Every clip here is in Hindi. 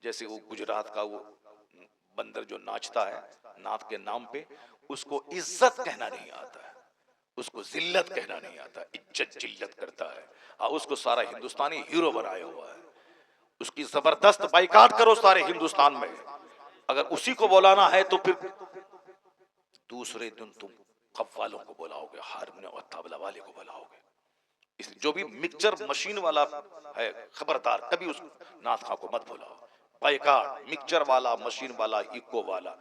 जैसे वो गुजरात का वो बंदर जो नाचता है नाथ के नाम पे, उसको इज्जत कहना नहीं आता है, उसको जिल्लत कहना नहीं आता, इज्जत जिल्लत करता है। हाँ, उसको सारा हिंदुस्तानी हीरो बनाया हुआ है। उसकी जबरदस्त बाइकाट करो सारे हिंदुस्तान में। अगर उसी को बुलाना है तो फिर दूसरे दिन तुम कव्वालों को बुलाओगे, हारमोनियम और तबला वाले को बुलाओगे। इसलिए जो भी मिक्सचर मशीन वाला है, खबरदार कभी उस नाथ खां को मत बुलाओ। बाइकाट, मिक्सचर वाला, मशीन वाला, इको वाला,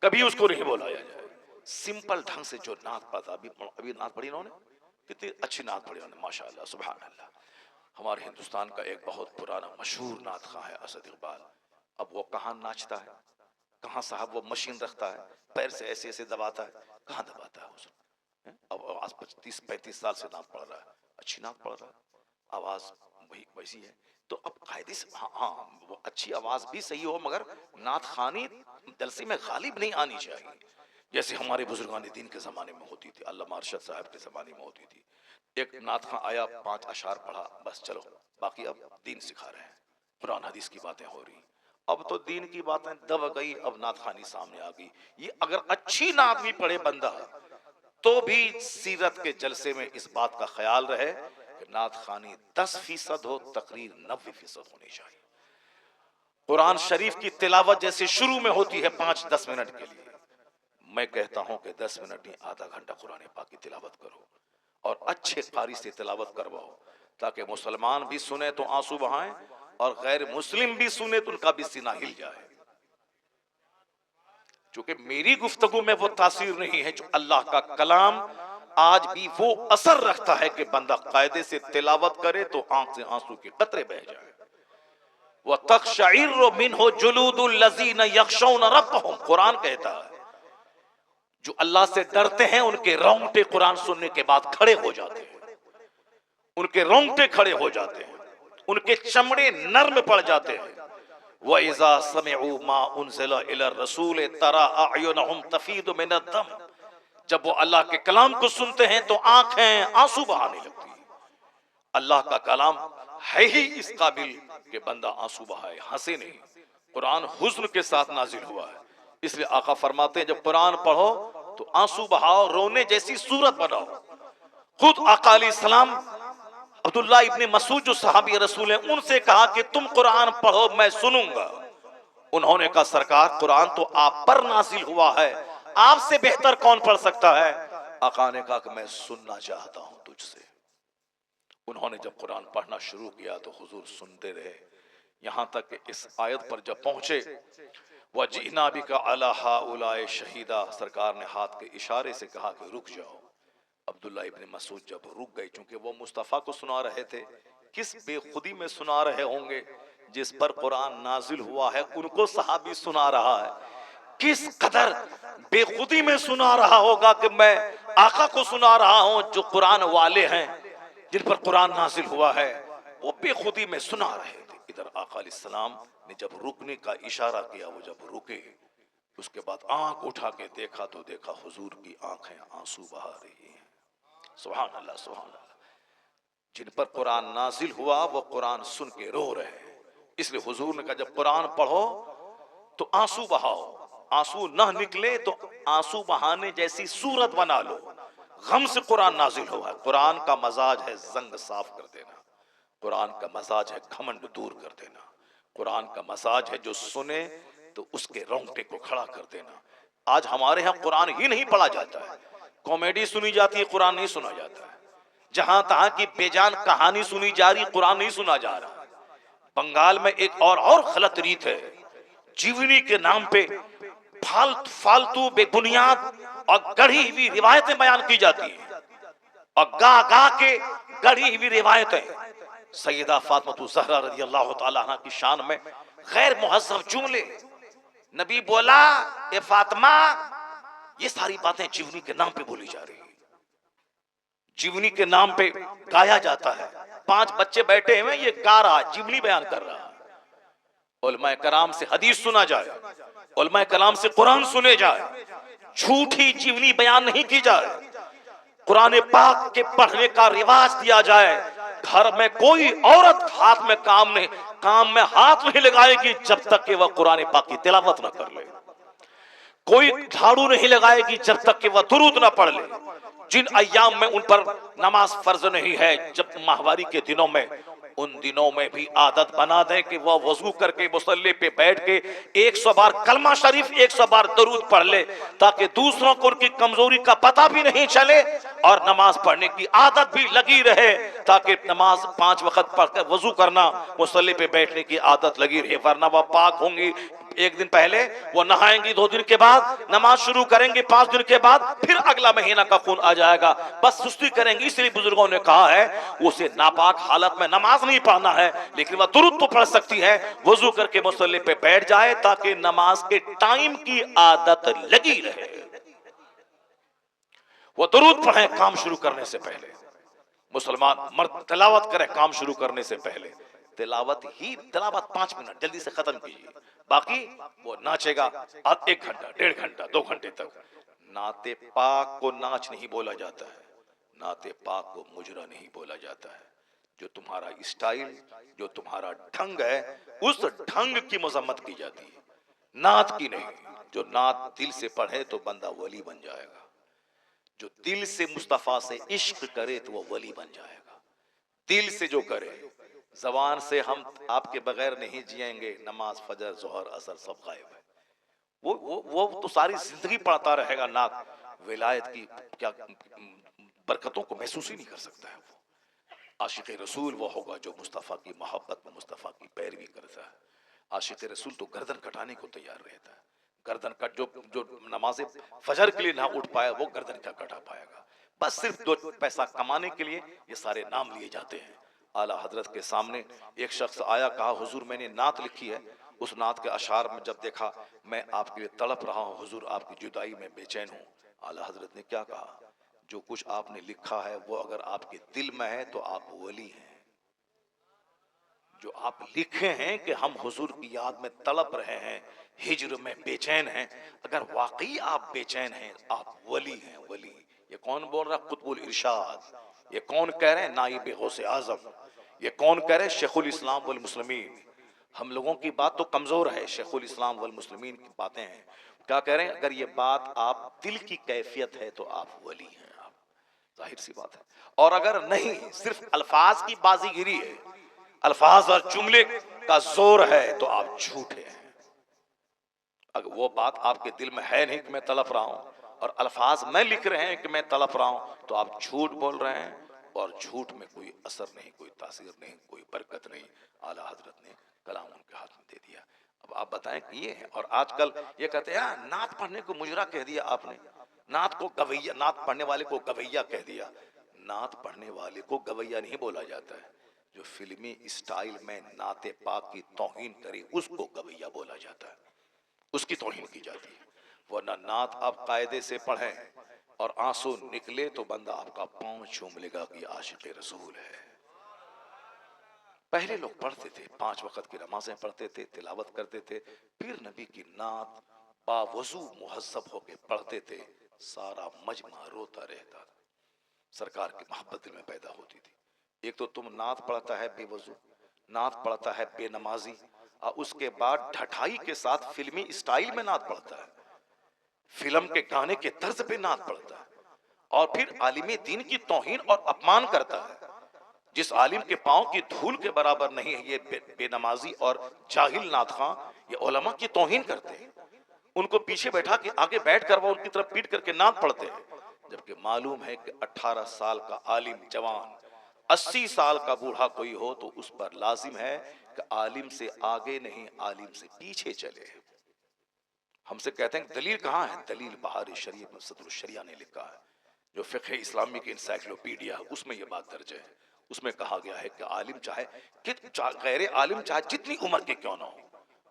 कभी उसको नहीं बुलाया जाए। सिंपल ढंग से जो नाथ पढ़ता, अभी नाथ पढ़ी इन्होंने, कितनी अच्छी नाथ पढ़ी उन्होंने, माशाअल्लाह सुभान अल्लाह। हमारे हिंदुस्तान का एक बहुत पुराना मशहूर नाथ खां है असद इकबाल। अब वो कहाँ नाचता है, कहाँ साहब वो मशीन रखता है, पैर से ऐसे ऐसे दबाता है, कहाँ दबाता है उसको। अब आज 30-35 साल से नाथ पढ़ रहा है, अच्छी नाथ पढ़ रहा है, आवाज वही वैसी है। तो अब कायदे से हाँ वो अच्छी आवाज भी सही हो, मगर नाथ खानी जलसे में गालिब नहीं आनी चाहिए, जैसे हमारे बुजुर्गान दीन के जमाने में होती थी, अल्लामा अरशद साहब के जमाने में होती थी। एक नाथ खां आया, 5 अशार पढ़ा, बस चलो, बाकी अब दीन सिखा रहे हैं, कुरान हदीस की बातें हो रही। अब तो दीन की बातें दब गई, अब नाथ खानी सामने आ गई। ये अगर अच्छी नाथ भी पढ़े बंदा तो भी सीरत के जलसे में इस बात का ख्याल रहे कि नाथ खानी 10% हो, तकरीर 90% होनी चाहिए। कुरान शरीफ की तिलावत जैसे शुरू में होती है 5-10 मिनट के लिए, मैं कहता हूं कि 10 मिनट नहीं, आधा घंटा कुरान पाक की तिलावत करो और अच्छे कारी से तिलावत करवाओ, ताकि मुसलमान भी सुने तो आंसू बहाएं और गैर मुस्लिम भी सुने तो उनका भी सीना हिल जाए। क्योंकि मेरी गुफ्तगू में वो तासीर नहीं है जो अल्लाह का कलाम आज भी वो असर रखता है कि बंदा कायदे से तिलावत करे तो आंख से आंसू के कतरे बह जाए। वह तक़शइर्रु मिन्हु जुलूदुल लज़ीना यख़शौना रब्बहुम, कुरान कहता है जो अल्लाह से डरते हैं उनके रोंगटे कुरान सुनने के बाद खड़े हो जाते हैं, उनके रोंगटे खड़े हो जाते हैं, उनके चमड़े नर्म पड़ जाते हैं। व इज़ा समिअू मा उनज़िला इला रसूल तरा अयुनहुम तफीदु मिनद्दम, जब वो अल्लाह के कलाम को सुनते हैं तो आंखें आंसू बहाने लगती है। अल्लाह का कलाम है ही इस काबिल कि बंदा आंसू बहाए, हंसे नहीं। कुरान हुज्न के साथ नाजिल हुआ है, इसलिए आका फरमाते हैं जब कुरान पढ़ो तो आंसू बहाओ, रोने जैसी सूरत बनाओ। खुद आका अलैहिस्सलाम अब्दुल्लाह इब्ने मसूद जो सहाबी रसूल हैं, उनसे कहा कि तुम कुरान पढ़ो मैं सुनूंगा। उन्होंने कहा सरकार कुरान तो आप पर नाजिल हुआ है, आपसे बेहतर कौन पढ़ सकता है। आका ने कहा कि मैं सुनना चाहता हूं तुझसे। उन्होंने जब कुरान पढ़ना शुरू किया तो हुजूर सुनते रहे, यहां तक कि इस आयत पर जब पहुंचे वजीना बिका अला हाउलाए शहीदा, सरकार ने हाथ के इशारे से कहा कि रुक जाओ। अब्दुल्ला इब्ने मसूद जब रुक गए, चूंकि वो मुस्तफ़ा को सुना रहे थे, किस बेखुदी में सुना रहे होंगे, जिस पर कुरान नाजिल हुआ है उनको सहाबी सुना रहा है, किस कदर बेखुदी में सुना रहा होगा कि मैं आका को सुना रहा हूं जो कुरान वाले हैं, जिन पर कुरान नाजिल हुआ है, वो बेखुदी में सुना रहे थे। इधर आका अलैहिस्सलाम ने जब रुकने का इशारा किया, वो जब रुके, उसके बाद आंख उठा के देखा तो देखा हुजूर की आंखें आंसू बहा रही हैं। सुभान अल्लाह सुभान अल्लाह। जिन पर कुरान नाजिल हुआ वो कुरान सुन के रो रहे हैं, इसलिए हुजूर ने कहा जब कुरान पढ़ो तो आंसू बहाओ, आंसू न निकले तो आंसू बहाने जैसी सूरत बना लो। गम से कुरान नाजिल हुआ है। कुरान का मजाज है जंग साफ कर देना, कुरान का मजाज है घमंड दूर कर देना, कुरान का मजाज है जो सुने तो उसके रोंगटे को खड़ा कर देना। आज हमारे यहाँ कुरान ही नहीं पढ़ा जाता है, कॉमेडी सुनी जाती है, कुरान नहीं सुना जाता है। जहां तहां की बेजान कहानी सुनी जा रही, कुरान नहीं सुना जा रहा। बंगाल में एक और गलत रीत है, जीवनी के नाम पे फालतू बेबुनियाद और गढ़ी हुई रिवायतें बयान की जाती हैं, और गा गा के गढ़ी हुई रिवायतें सैयदा फातिमा ज़हरा रज़ी अल्लाह ताला अन्हा की शान में गैर मुहज़्ज़ब जुमले, नबी बोला ए फातिमा, ये सारी बातें जीवनी के नाम पे बोली जा रही है, जीवनी के नाम पे गाया जाता है। 5 बच्चे बैठे हुए, ये गा रहा, जीवनी बयान कर रहा है। उलमाए कराम से हदीस सुना जाए, उलमाए कलाम से कुरान सुने जाए, झूठी जीवनी बयान नहीं की जाए, कुरान पाक के पढ़ने का रिवाज दिया जाए। घर में कोई औरत हाथ में काम में हाथ नहीं लगाएगी जब तक कि वह कुरान पाक की तिलावत ना कर ले। कोई झाड़ू नहीं लगाएगी जब तक कि वह दुरूद ना पढ़ ले। जिन अय्याम में उन पर नमाज फर्ज नहीं है, जब माहवारी के दिनों में, उन दिनों में भी आदत बना दें कि वह वजू करके मुसल्ले पे बैठ के 100 बार कलमा शरीफ 100 बार दरूद पढ़ ले, ताकि दूसरों को उनकी कमजोरी का पता भी नहीं चले और नमाज पढ़ने की आदत भी लगी रहे, ताकि नमाज 5 वक्त पढ़कर वजू करना, मुसल्ले पे बैठने की आदत लगी रहे। वरना वह पाक होंगी, एक दिन पहले वो नहाएंगी, 2 दिन के बाद नमाज शुरू करेंगे, 5 दिन के बाद फिर अगला महीना का खून आ जाएगा, बस सुस्ती करेंगी। इसलिए बुजुर्गों ने कहा है उसे नापाक हालत में नमाज नहीं पढ़ना है, लेकिन वह दुरूद तो पढ़ सकती है, वजू करके मुसल्ले पे बैठ जाए ताकि नमाज के टाइम की आदत लगी रहे। वो दुरूद पढ़े काम शुरू करने से पहले। मुसलमान मर्द तिलावत करे काम शुरू करने से पहले। तिलावत 5 मिनट जल्दी से खत्म कीजिए, बाकी वो नाचेगा 1 घंटा 1.5 घंटा 2 घंटे तक। नाते पाक को नाच नहीं बोला जाता है, नाते पाक को मुजरा नहीं बोला जाता है। जो तुम्हारा स्टाइल, जो तुम्हारा ढंग है, उस ढंग की मजम्मत की जाती है, नात की नहीं। जो नात दिल से पढ़े तो बंदा वली बन जाएगा, जो दिल से मुस्तफा से इश्क करे तो वो वली बन जाएगा। दिल से जो करे, जबान से हम आपके बगैर नहीं जिएंगे, नमाज फजर जोहर असर सब गायब है। वो तो सारी जिंदगी पढ़ता रहेगा नात, विलायत की क्या बरकतों को महसूस ही नहीं कर सकता है। वो आशिक रसूल वो होगा जो मुस्तफा की मोहब्बत में मुस्तफा की पैरवी करता है। आशिक रसूल तो गर्दन कटाने को तैयार रहता है। गर्दन कट जो नमाज़े फजर के लिए ना उठ पाया वो गर्दन क्या कटा पाएगा। बस सिर्फ 2 पैसा कमाने के लिए ये सारे नाम लिए जाते हैं। आला हजरत के सामने एक शख्स आया, कहा हुजूर मैंने नात लिखी है। उस नात के अशार में जब देखा, मैं आपके लिए तड़प रहा हूँ हुजूर, आपकी जुदाई में बेचैन हूँ। आला हजरत ने क्या कहा, जो कुछ आपने लिखा है वो अगर आपके दिल में है तो आप वली हैं। जो आप लिखे हैं कि हम हुजूर की याद में तड़प रहे हैं, हिज्र में बेचैन हैं, अगर वाकई आप बेचैन हैं आप वली हैं, वली। ये कौन बोल रहा है? कुतुबुल इरशाद। ये कौन कह रहे हैं? नाइब गौसे आजम। ये कौन कह रहे हैं? शेखुल इस्लाम वल मुस्लिमीन। हम लोगों की बात तो कमजोर है, शेखुल इस्लाम वल मुस्लिमीन की बातें हैं। क्या कह रहे हैं? अगर ये बात आप दिल की कैफियत है तो आप वली हैं, आप जाहिर सी बात है। और अगर नहीं, सिर्फ अल्फाज की बाजीगिरी है, अल्फाज और जुमले का जोर है, तो आप झूठे हैं। अगर वो बात आपके दिल में है नहीं कि मैं तड़प रहा हूं, और अल्फाज में लिख रहे हैं कि मैं तड़प रहा हूं, तो आप झूठ बोल रहे हैं, और झूठ में कोई असर नहीं, कोई तासीर नहीं, कोई बरकत नहीं। आला हजरत ने कलाम उनके हाथ में दे दिया। अब आप बताएं कि ये है। और आजकल ये कहते हैं नात पढ़ने को मुजरा कह दिया आपने, नात को गवैया, नात पढ़ने वाले को गवैया कह दिया। नात पढ़ने वाले को गवैया नहीं बोला जाता है, जो फिल्मी स्टाइल में नाते पाक की तौहीन करे उसको गवैया बोला जाता है, उसकी तौहीन की जाती है। वरना नात आप कायदे से पढ़ें और आंसू निकले तो बंदा आपका पांव चूम लेगा कि आशिक रसूल है। पहले लोग पढ़ते थे, 5 वक्त की नमाजें पढ़ते थे, तिलावत करते थे, फिर नबी की नात बावजू मुहज्जब होके पढ़ते थे, सारा मजमा रोता रहता था, सरकार की मोहब्बत दिल में पैदा होती थी। एक तो तुम नात पढ़ता है बेवजू, नात पढ़ता है बेनमाजी, और उसके बाद ढठाई के साथ फिल्मी स्टाइल में नात पढ़ता है, फिल्म के गाने के तर्ज पे नात पढ़ता है, और फिर आलिम दीन की तौहीन और अपमान करता है। जिस आलिम के पांव की धूल के बराबर नहीं है ये बेनमाजी और जाहिल नात खां, ये उलमा की तौहीन करते हैं। उनको पीछे बैठा के आगे बैठ कर वो उनकी तरफ पीट करके नात पढ़ते हैं, जबकि मालूम है कि 18 साल का आलिम जवान 80 साल का बूढ़ा कोई हो तो उस पर लाजिम है कि आलिम से आगे नहीं, आलिम से पीछे चले। हमसे कहते हैं दलील कहाँ है? दलील बहार शरीयत में सदरुल शरिया ने लिखा है, जो फिक़्ह इस्लामी की इंसाइक्लोपीडिया, उसमें यह बात दर्ज है। उसमें कहा गया है कि आलिम चाहे गैर आलिम चाहे जितनी उम्र के क्यों ना हो,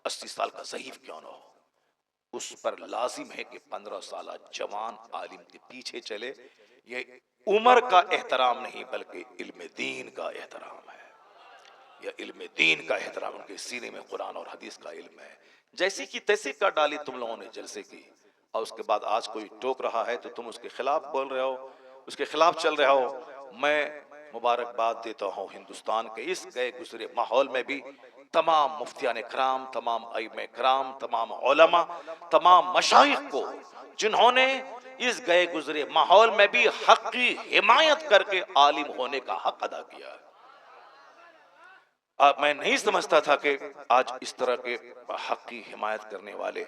80 साल का ज़ईफ क्यों ना हो, उस पर लाजिम है कि 15 साल जवान आलिम के पीछे चले। ये उम्र का एहतराम नहीं बल्कि इल्म दीन का एहतराम है। यह इल्म दीन का एहतराम, उनके सीने में कुरान और हदीस का इल्म है। जैसी की तैसी कर डाली तुम लोगों ने जलसे की, और उसके बाद आज कोई टोक रहा है तो तुम उसके खिलाफ बोल रहे हो, उसके खिलाफ चल रहे हो। मैं मुबारकबाद देता हूँ हिंदुस्तान के इस गए गुजरे माहौल में भी तमाम मुफ्तियान कराम, तमाम अइम्मा कराम, तमाम उलमा, तमाम मशाइख को जिन्होंने इस गए गुजरे माहौल में भी हक की हिमायत करके आलिम होने का हक अदा किया है। मैं नहीं समझता था कि आज इस तरह के हक की हिमायत करने वाले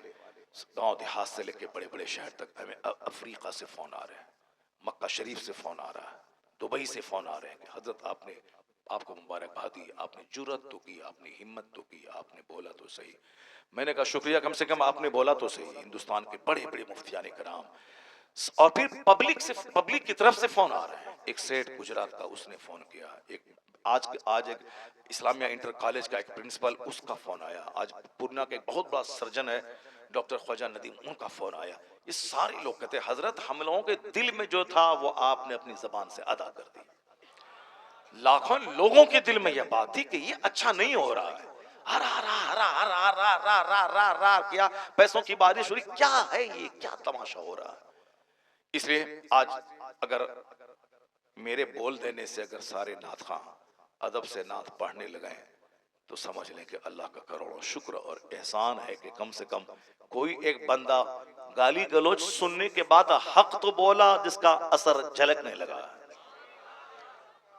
गांव देहात से लेकर बड़े बड़े शहर तक हमें अफ्रीका से फोन आ रहे हैं, मक्का शरीफ से फोन आ रहा है, दुबई से फोन आ रहे हैं कि हजरत आपने, आपको मुबारकबाद दी, आपने जुर्रत तो की, आपने हिम्मत तो की, आपने बोला तो सही। मैंने कहा शुक्रिया, कम से कम आपने बोला तो सही। हिंदुस्तान के बड़े बड़े मुफ्तियान कराम और फिर पब्लिक की तरफ से फोन आ रहे हैं। एक सेठ गुजरात का, उसने फोन किया। एक आज एक इस्लामिया इंटर कॉलेज का एक प्रिंसिपल, उसका फोन आया। आज पूर्णिया के एक बहुत बड़ा सर्जन है डॉक्टर ख्वाजा नदीम, उनका फोन आया। ये सारे लोग कहते हैं हजरत हम लोगों के दिल में जो था वो आपने अपनी जबान से अदा कर दी। लाखों लोगों के दिल में यह बात थी कि ये अच्छा नहीं हो रहा है, हरा हरा हरा हरा हरा हरा हरा हरा हरा क्या पैसों की बारिश हो रही, क्या है ये, क्या तमाशा हो रहा है। इसलिए आज अगर मेरे बोल देने से अगर सारे नात खां अदब से नात पढ़ने लगे तो समझ लें कि अल्लाह का करोड़ों शुक्र और एहसान है कि कम से कम कोई एक बंदा गाली गलौज सुनने के बाद हक तो बोला जिसका असर झलकने लगा।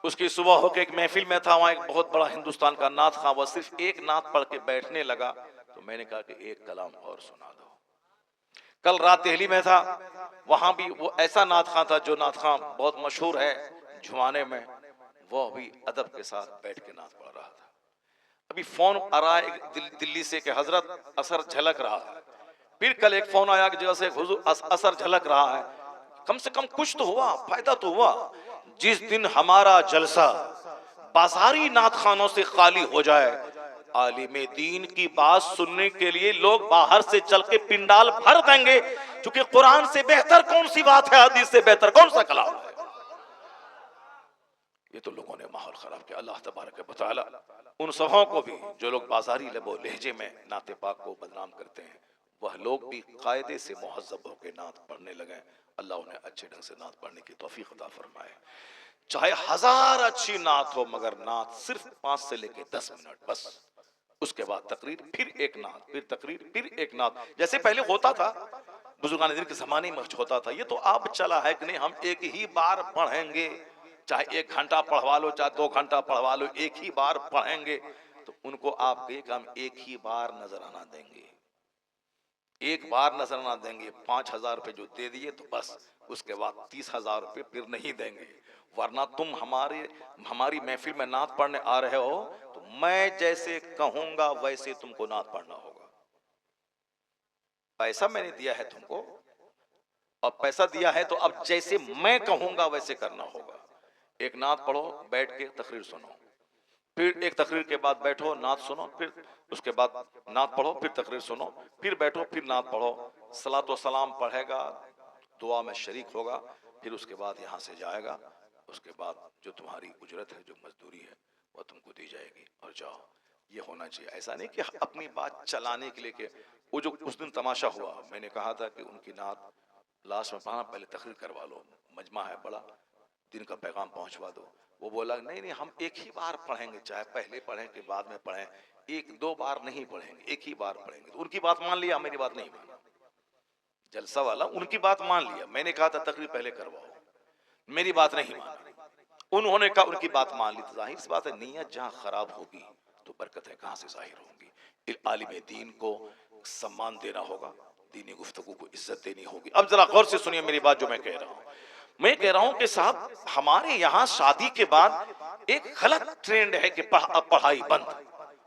उसकी सुबह होकर एक महफिल में था, वहां एक बहुत बड़ा हिंदुस्तान का नात खां, वह सिर्फ एक नात पढ़ के बैठने लगा तो मैंने कहा कि एक कलाम और सुना दो। कल रात दिल्ली में था, वहां भी वो ऐसा नात खां था जो नात खां बहुत मशहूर है जुमाने में, वो भी अदब के साथ बैठ के नात पढ़ रहा था। अभी फोन आ रहा है दिल्ली से कि हजरत असर झलक रहा है। फिर कल एक फोन आया कि जैसे हुजूर असर झलक रहा है। कम से कम कुछ तो हुआ, फायदा तो हुआ। जिस दिन हमारा जलसा बाजारी नात खानों से खाली हो जाए, आलिम दीन की बात सुनने के लिए लोग बाहर से चल के पिंडाल भर देंगे, क्योंकि कुरान से बेहतर कौन सी बात है, हदीस से बेहतर कौन सा कलाम है। ये तो लोगों ने माहौल खराब किया। अल्लाह तबारक व तआला उन सबों को भी जो लोग बाजारी लबो लहजे में नाते पाक को बदनाम करते हैं, वह लोग भी कायदे से मुहज्जब होकर नात पढ़ने लगे। अल्लाह उन्हें अच्छे ढंग से नात पढ़ने की तौफीक अता फरमाए। चाहे 1000 अच्छी नात हो, मगर नात सिर्फ 5 से लेके 10 मिनट बस। उसके बाद तकरीर, फिर एक नात, फिर तकरीर, फिर एक नात, जैसे पहले होता था बुजुर्गान दीन के जमाने में होता था। ये तो अब चला है कि नहीं, हम एक ही बार पढ़ेंगे, चाहे 1 घंटा पढ़वा लो, चाहे 2 घंटा पढ़वा लो, एक ही बार पढ़ेंगे। तो उनको आप एक हम एक ही बार नजराना देंगे, एक बार नजराना देंगे। 5000 रुपए जो दे दिए तो बस, उसके बाद 30,000 रुपए फिर नहीं देंगे। वरना तुम हमारी महफिल में नात पढ़ने आ रहे हो तो मैं जैसे कहूंगा वैसे तुमको नात पढ़ना होगा। पैसा मैंने दिया है तुमको, और पैसा दिया है तो अब जैसे मैं कहूंगा वैसे करना होगा। एक नात पढ़ो, बैठ के तकरीर सुनो, फिर एक तकरीर के बाद बैठो नात सुनो, फिर उसके बाद नात पढ़ो, फिर तकरीर सुनो, फिर बैठो, फिर नात पढ़ो, सलातो सलाम पढ़ेगा, दुआ में शरीक होगा, फिर उसके बाद यहाँ से जाएगा। उसके बाद जो तुम्हारी उजरत है, जो मजदूरी है, वह तुमको दी जाएगी और जाओ। ये होना चाहिए। ऐसा नहीं कि अपनी बात चलाने के लिए कि वो जो उस दिन तमाशा हुआ, मैंने कहा था कि उनकी नात लास्ट में पढ़ना, पहले तकरीर करवा लो, मजमा है बड़ा, दिन का पैगाम पहुंचवा दो। वो बोला नहीं नहीं, हम एक ही बार पढ़ेंगे, चाहे पहले पढ़ें कि बाद में पढ़ें, 1-2 बार नहीं पढ़ेंगे, एक ही बार पढ़ेंगे। तो उनकी बात मान लिया, मेरी बात नहीं माना। जलसा वाला उनकी बात मान लिया, मैंने कहा था तकरीर पहले करवाओ, मेरी बात नहीं माना। उन्होंने कहा उनकी बात मान ली। तो जाहिर सी बात है, नीयत जहां खराब होगी तो बरकत है कहां से जाहिर होंगी। आलिम दीन को सम्मान देना होगा, दीनी गुफ्तगू को इज्जत देनी होगी। अब जरा गौर से सुनिए मेरी बात जो मैं कह रहा हूं। मैं कह रहा हूं कि साहब, हमारे यहाँ शादी के बाद एक गलत ट्रेंड है कि अब पढ़ाई बंद,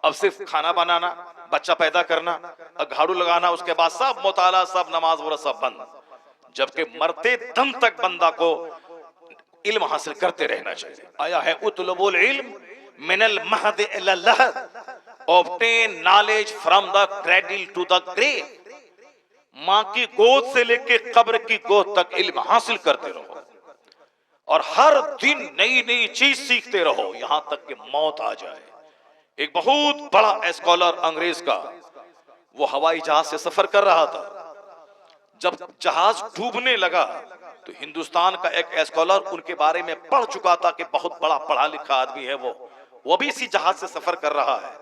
अब सिर्फ खाना बनाना, बच्चा पैदा करना, झाड़ू लगाना, उसके बाद सब मुताला, सब नमाज वगैरह सब बंद। जबकि मरते दम तक बंदा को इल्म हासिल करते रहना चाहिए। आया है उतलबुल इल्म मिनल महद इलल लहद, obtain knowledge from the cradle to the grave. मां की गोद से लेके कब्र की गोद तक इल्म हासिल करते रहो और हर दिन नई नई चीज सीखते रहो, यहां तक कि मौत आ जाए। एक बहुत बड़ा स्कॉलर अंग्रेज का, वो हवाई जहाज से सफर कर रहा था। जब जहाज डूबने लगा तो हिंदुस्तान का एक स्कॉलर उनके बारे में पढ़ चुका था कि बहुत बड़ा पढ़ा लिखा आदमी है वो भी इसी जहाज से सफर कर रहा है।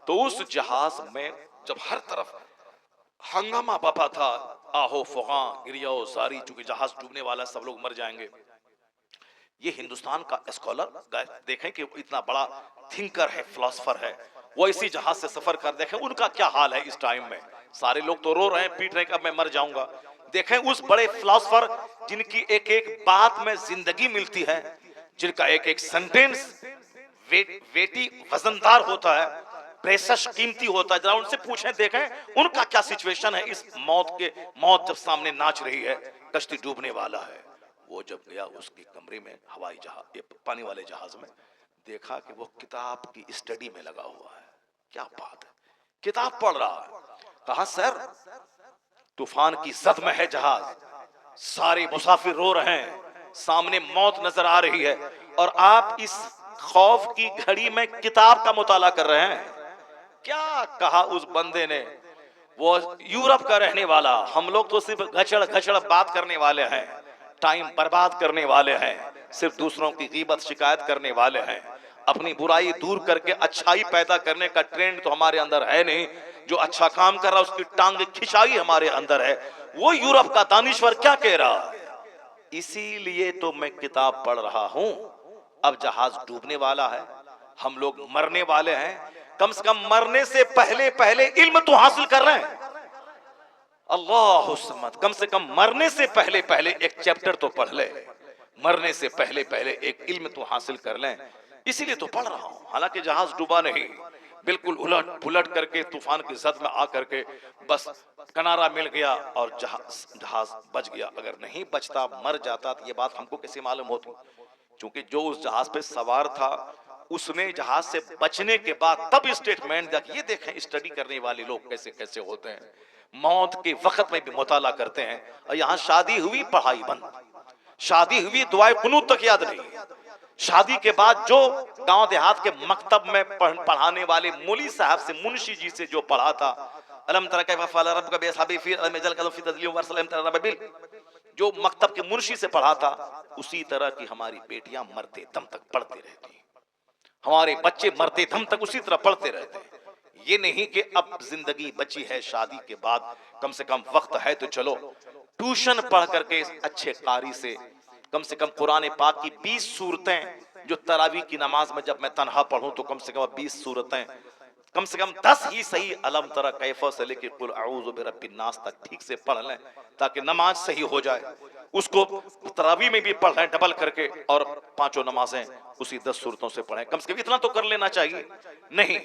तो उस जहाज में जब हर तरफ हंगामा बपा था, आहो फुगा गिरियो सारी, चूंकि जहाज डूबने वाला, सब लोग मर जाएंगे। ये हिंदुस्तान का स्कॉलर देखें कि इतना बड़ा थिंकर है, फिलोसफर है, वो इसी जहाज से सफर कर, देखें उनका क्या हाल है इस टाइम में। सारे लोग तो रो रहे हैं, पीट रहे हैं कि अब मैं मर जाऊंगा। देखें उस बड़े फिलोसफर जिनकी एक एक बात में जिंदगी मिलती है, जिनका एक एक सेंटेंस वेटी वजनदार होता है, प्रेशस कीमती होता है। जरा उनसे पूछें, देखें उनका क्या सिचुएशन है इस मौत जब सामने नाच रही है, कश्ती डूबने वाला है। वो जब गया उसके कमरे में, हवाई जहाज, पानी वाले जहाज में, देखा कि वो किताब की स्टडी में लगा हुआ है। क्या बात है, किताब पढ़ रहा है। कहा सर, तूफान की जद में है जहाज, सारे मुसाफिर रो रहे हैं, सामने मौत नजर आ रही है, और आप इस खौफ की घड़ी में किताब का मुताला कर रहे हैं। क्या कहा उस बंदे ने, वो यूरोप का रहने वाला, हम लोग तो सिर्फ घचड़ घचड़ बात करने वाले हैं, टाइम बर्बाद करने वाले हैं, सिर्फ दूसरों की गीबत शिकायत करने वाले हैं, अपनी बुराई दूर करके अच्छाई पैदा करने का ट्रेंड तो हमारे अंदर है नहीं। जो अच्छा काम कर रहा है उसकी टांग खिंचाई हमारे अंदर है। वो यूरोप का दानिश्वर क्या कह रहा है, इसीलिए तो मैं किताब पढ़ रहा हूं। अब जहाज डूबने वाला है, हम लोग मरने वाले हैं, कम से कम मरने से पहले पहले इल्म तो हासिल कर रहे हैं। अल्लाह समद, कम से कम मरने से पहले पहले एक चैप्टर तो पढ़ ले, मरने से पहले पहले एक इल्म तो हासिल कर लें, इसीलिए तो पढ़ रहा हूं। हालांकि जहाज डूबा नहीं, बिल्कुल उलट पुलट करके तूफान की जद में आकर के बस किनारा मिल गया और जहाज बच गया। अगर नहीं बचता, मर जाता, तो ये बात हमको कैसे मालूम होती? क्योंकि जो उस जहाज पे सवार था, उसने जहाज से बचने के बाद तब स्टेटमेंट दिया। ये देखें स्टडी करने वाले लोग कैसे कैसे होते हैं, मौत के वक्त में भी मुताला करते हैं। और यहाँ शादी हुई, पढ़ाई बंद, शादी हुई, दुआए कुनूत तक याद नहीं। शादी के बाद जो गांव देहात के मकतब में पढ़ाने वाले मौली साहब से, मुंशी जी से जो पढ़ा था, अलम तरा कैफ़ फ़अल रब्बुका बिअस्हाबिल फ़ील अलम यजअल कलहु फ़ी तज़लील व अरसलहुम तररा बिल, जो मकतब के मुंशी से पढ़ा था, उसी तरह की हमारी बेटियां मरते दम तक पढ़ती रहती, हमारे बच्चे मरते दम तक उसी तरह पढ़ते रहते हैं। ये नहीं कि अब जिंदगी बची है, शादी के बाद कम से कम वक्त है तो चलो ट्यूशन पढ़ करके अच्छे कारी से कम कुरान पाक की 20 सूरतें, जो तरावी की नमाज में जब मैं तन्हा पढ़ूं तो कम से कम 20 सूरतें, कम से कम 10 ही सही अलम तरा कैफ़ा से लेके कुल अऊज़ु बिरब्बिन नास तक ठीक से पढ़ लें, ताकि नमाज सही हो जाए। उसको तरावी में भी पढ़ लें डबल करके, और पांचों नमाजें उसी 10 सूरतों से पढ़ें, कम से कम इतना तो कर लेना चाहिए। नहीं,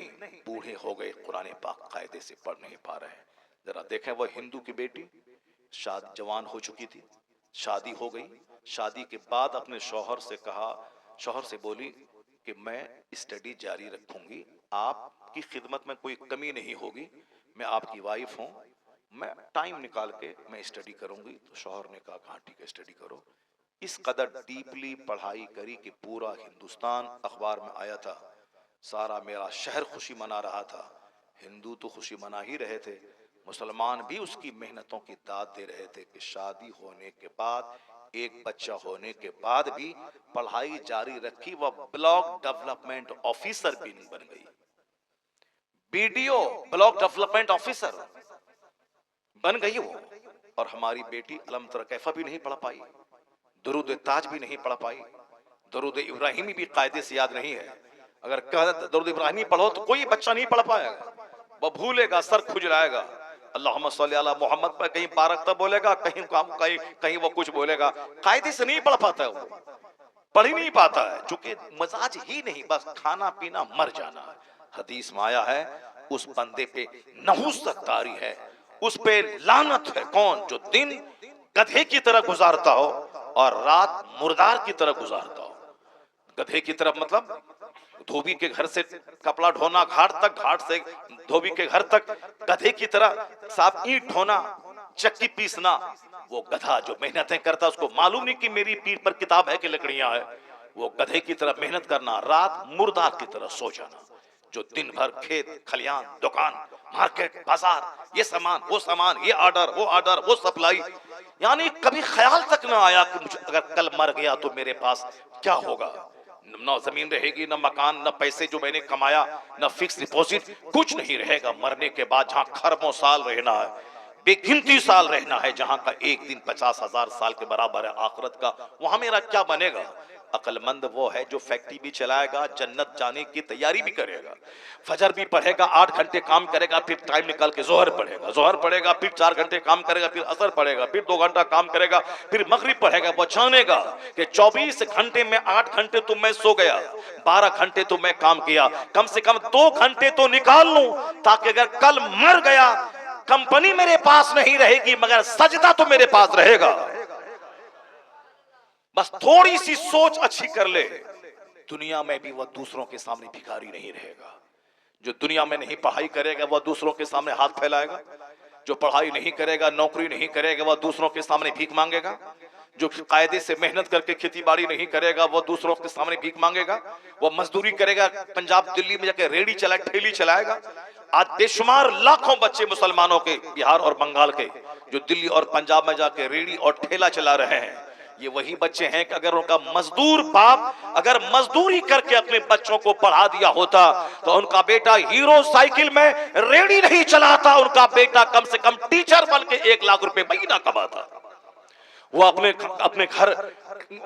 बूढ़े हो गए, कुरान पाक कायदे से पढ़ नहीं पा रहे हैं। जरा देखें, वो हिंदू की बेटी शादी जवान हो चुकी थी, शादी हो गई, शादी के बाद अपने शौहर से कहा, शौहर से बोली कि मैं स्टडी जारी रखूंगी, आपकी खिदमत में कोई कमी नहीं होगी, मैं आपकी वाइफ हूं, मैं टाइम निकाल के मैं स्टडी करूंगी। तो शौहर ने कहा हाँ ठीक है, स्टडी करो। इस कदर डीपली पढ़ाई करी कि पूरा हिंदुस्तान अखबार में आया था, सारा मेरा शहर खुशी मना रहा था। हिंदू तो खुशी मना ही रहे थे, मुसलमान भी उसकी मेहनतों की दाद दे रहे थे कि शादी होने के बाद, एक बच्चा होने के बाद भी पढ़ाई जारी रखी। वह ब्लॉक डेवलपमेंट ऑफिसर भी नहीं बन गई, बीडीओ ब्लॉक डेवलपमेंट ऑफिसर बन गई वो। और हमारी बेटी अलम तरा कैफ़ा भी नहीं पढ़ पाई, दुरूद ताज भी नहीं पढ़ पाई, दुरूद इब्राहिमी भी कायदे से याद नहीं है। अगर दुरूद इब्राहिमी पढ़ो तो कोई बच्चा नहीं पढ़ पाएगा, वह भूलेगा, सर खुजलाएगा। अल्लाहुम्मा सल्ली अला मोहम्मद पर कहीं बारक तब बोलेगा, कहीं कहीं कहीं वो कुछ बोलेगा, कायदे से नहीं पढ़ पाता है, वो पढ़ ही नहीं पाता है, चूंकि मजाज ही नहीं, बस खाना पीना मर जाना है। हदीस में आया है, उस बंदे पे नहुसत तारी है, उस पे लानत है। कौन? जो दिन गधे की तरह गुजारता हो और रात मुर्दार की तरह गुजारता हो। गधे की तरफ मतलब धोबी के घर से कपड़ा ढोना घाट तक, घाट से धोबी के घर तक, गधे की तरह साफ ईंट ढोना, चक्की पीसना। वो गधा जो मेहनतें करता, उसको मालूम नहीं कि मेरी पीठ पर किताब है कि लकड़ियां है। वो गधे की तरह मेहनत करना, रात मुर्दार की तरह सो जाना। जो दिन भर खेत खलियान, दुकान, मार्केट, बाजार, ये सामान, वो सामान, ये ऑर्डर, वो ऑर्डर, वो सप्लाई, यानी कभी ख्याल तक ना आया कि मुझे अगर कल मर गया तो मेरे पास क्या होगा। न जमीन रहेगी, न मकान, न पैसे जो मैंने कमाया, न फिक्स डिपॉजिट, कुछ नहीं रहेगा। मरने के बाद जहां खरबों साल रहना है, बेगिनती साल रहना है, जहां का एक दिन 50,000 साल के बराबर है आखिरत का, वहां मेरा क्या बनेगा? अक्लमंद वो है जो फैक्ट्री भी चलाएगा, जन्नत जाने की तैयारी भी करेगा, फजर भी पढ़ेगा, 8 घंटे काम करेगा, फिर टाइम निकाल के जोहर पढ़ेगा, जोहर पढ़ेगा, फिर 4 घंटे काम करेगा, फिर असर पढ़ेगा, फिर 2 घंटा काम करेगा, फिर मगरिब पढ़ेगा। वो जानेगा कि 24 घंटे में 8 घंटे तो मैं सो गया, 12 घंटे तो मैं काम किया, कम से कम 2 घंटे तो निकाल लूं, ताकि अगर कल मर गया, कंपनी मेरे पास नहीं रहेगी मगर सजदा तो मेरे पास रहेगा। बस थोड़ी सी सोच अच्छी कर ले, दुनिया में भी वह दूसरों के सामने भिखारी नहीं रहेगा। जो दुनिया में नहीं पढ़ाई करेगा वह दूसरों के सामने हाथ फैलाएगा, जो पढ़ाई नहीं करेगा, नौकरी नहीं करेगा, वह दूसरों के सामने भीख मांगेगा, जो कायदे से मेहनत करके खेती बाड़ी नहीं करेगा वह दूसरों के सामने भीख मांगेगा, वह मजदूरी करेगा, पंजाब दिल्ली में जाकर रेडी चलाए, ठेली चलाएगा। आज बेशुमार लाखों बच्चे मुसलमानों के, बिहार और बंगाल के, जो दिल्ली और पंजाब में जाकर रेडी और ठेला चला रहे हैं, ये वही बच्चे हैं कि अगर उनका मजदूर बाप अगर मजदूरी करके अपने बच्चों को पढ़ा दिया होता तो उनका बेटा हीरो साइकिल में रेडी नहीं चलाता, उनका बेटा कम से कम टीचर बन के 1 लाख रुपए महीना कमाता। वो अपने घर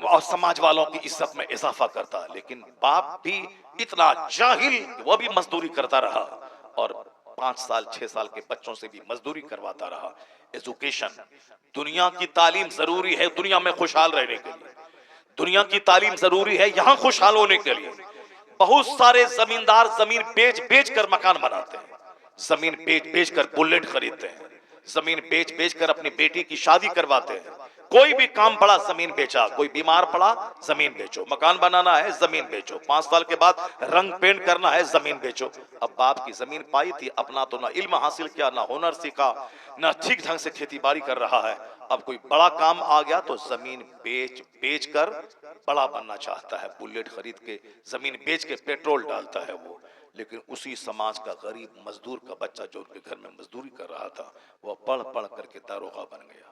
और समाज वालों की इज्जत में इजाफा करता। लेकिन बाप भी इतना जाहिल, वो भी मजदूरी करता रहा और 5 साल 6 साल के बच्चों से भी मजदूरी करवाता रहा। एजुकेशन, दुनिया की तालीम जरूरी है दुनिया में खुशहाल रहने के लिए, दुनिया की तालीम जरूरी है यहां खुशहाल होने के लिए। बहुत सारे जमींदार जमीन बेच बेच कर मकान बनाते हैं, जमीन बेच बेच कर बुलेट खरीदते हैं, जमीन बेच बेच कर अपनी बेटी की शादी करवाते हैं। कोई भी काम पड़ा जमीन बेचा, कोई बीमार पड़ा जमीन बेचो, मकान बनाना है जमीन बेचो, 5 साल के बाद रंग पेंट करना है जमीन बेचो। अब बाप की जमीन पाई थी, अपना तो ना इल्म हासिल किया, ना हुनर सीखा, ना ठीक ढंग से खेती बाड़ी कर रहा है। अब कोई बड़ा काम आ गया तो जमीन बेच बेच कर बड़ा बनना चाहता है, बुलेट खरीद के जमीन बेच के पेट्रोल डालता है वो। लेकिन उसी समाज का गरीब मजदूर का बच्चा जो उनके घर में मजदूरी कर रहा था, वह पढ़ पढ़ करके दारोगा बन गया,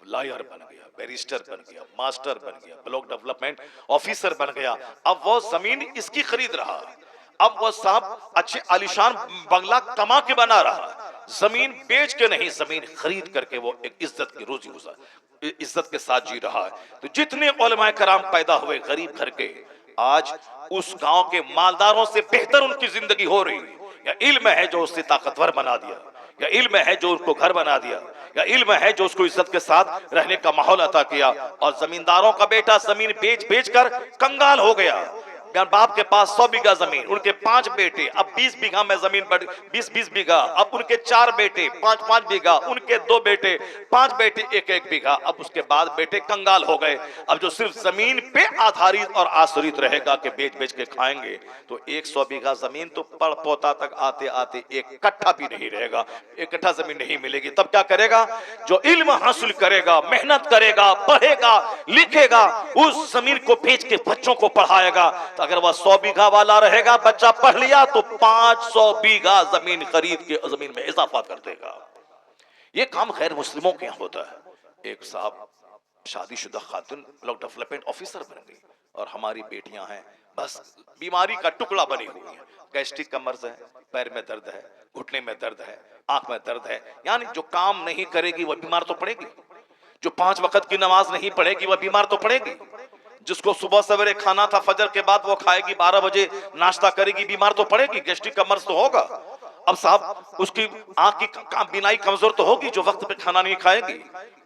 लॉयर बन गया, बैरिस्टर बन गया, मास्टर बन गया, ब्लॉक डेवलपमेंट ऑफिसर बन गया। अब वो जमीन इसकी खरीद रहा, अब वो साहब अच्छे आलिशान बंगला कमा के बना रहा, जमीन बेच के नहीं, जमीन खरीद करके वो एक इज्जत की रोजी गुजार, इज्जत के साथ जी रहा है। तो जितने उलमाए कराम पैदा हुए गरीब घर के, आज उस गांव के मालदारों से बेहतर उनकी जिंदगी हो रही है। या इल्म है जो उससे ताकतवर बना दिया, या इल्म है जो उसको घर बना दिया, या इल्म है जो उसको इज्जत के साथ रहने का माहौल अता किया। और जमींदारों का बेटा जमीन बेच बेच कर कंगाल हो गया। बाप के पास 100 बीघा जमीन, उनके 5 बेटे, अब 20 बीघा में जमीन बढ़ 20-20 बीघा, अब उनके 4 बेटे 5-5 बीघा, उनके 2 बेटे 5 बेटे 1-1 बीघा। अब उसके बाद बेटे कंगाल हो गए। अब जो सिर्फ जमीन पे आधारित और आश्रित रहेगा कि बेच बेच के खाएंगे, तो 100 बीघा जमीन तो पड़ पोता तक आते आते 1 कट्ठा भी नहीं रहेगा, 1 कट्ठा जमीन नहीं मिलेगी। तब क्या करेगा? जो इल्म हासिल करेगा, मेहनत करेगा, पढ़ेगा, लिखेगा, उस जमीन को बेच के बच्चों को पढ़ाएगा। तो अगर वह 100 बीघा वाला रहेगा, बच्चा पढ़ लिया तो 500 बीघा जमीन खरीद के जमीन में इजाफा कर देगा। यह काम गैर मुस्लिमों के यहां होता है। एक साहब शादीशुदा खातून ब्लॉक डेवलपमेंट ऑफिसर बन गई और हमारी बेटियां हैं बस बीमारी का टुकड़ा बनी हुई है। गैस्ट्रिक का मर्ज है, पैर में दर्द है, घुटने में दर्द है, आंख में दर्द है। यानी जो काम नहीं करेगी वह बीमार तो पड़ेगी, जो 5 वक्त की नमाज नहीं पढ़ेगी वह बीमार तो पड़ेगी, जिसको सुबह सवेरे खाना था फजर के बाद वो खाएगी, 12 बजे नाश्ता करेगी, बीमार तो पड़ेगी, गैस्ट्रिक का मर्ज तो होगा। अब साहब उसकी आंख की बीनाई कमजोर तो होगी जो वक्त पे खाना नहीं खाएगी।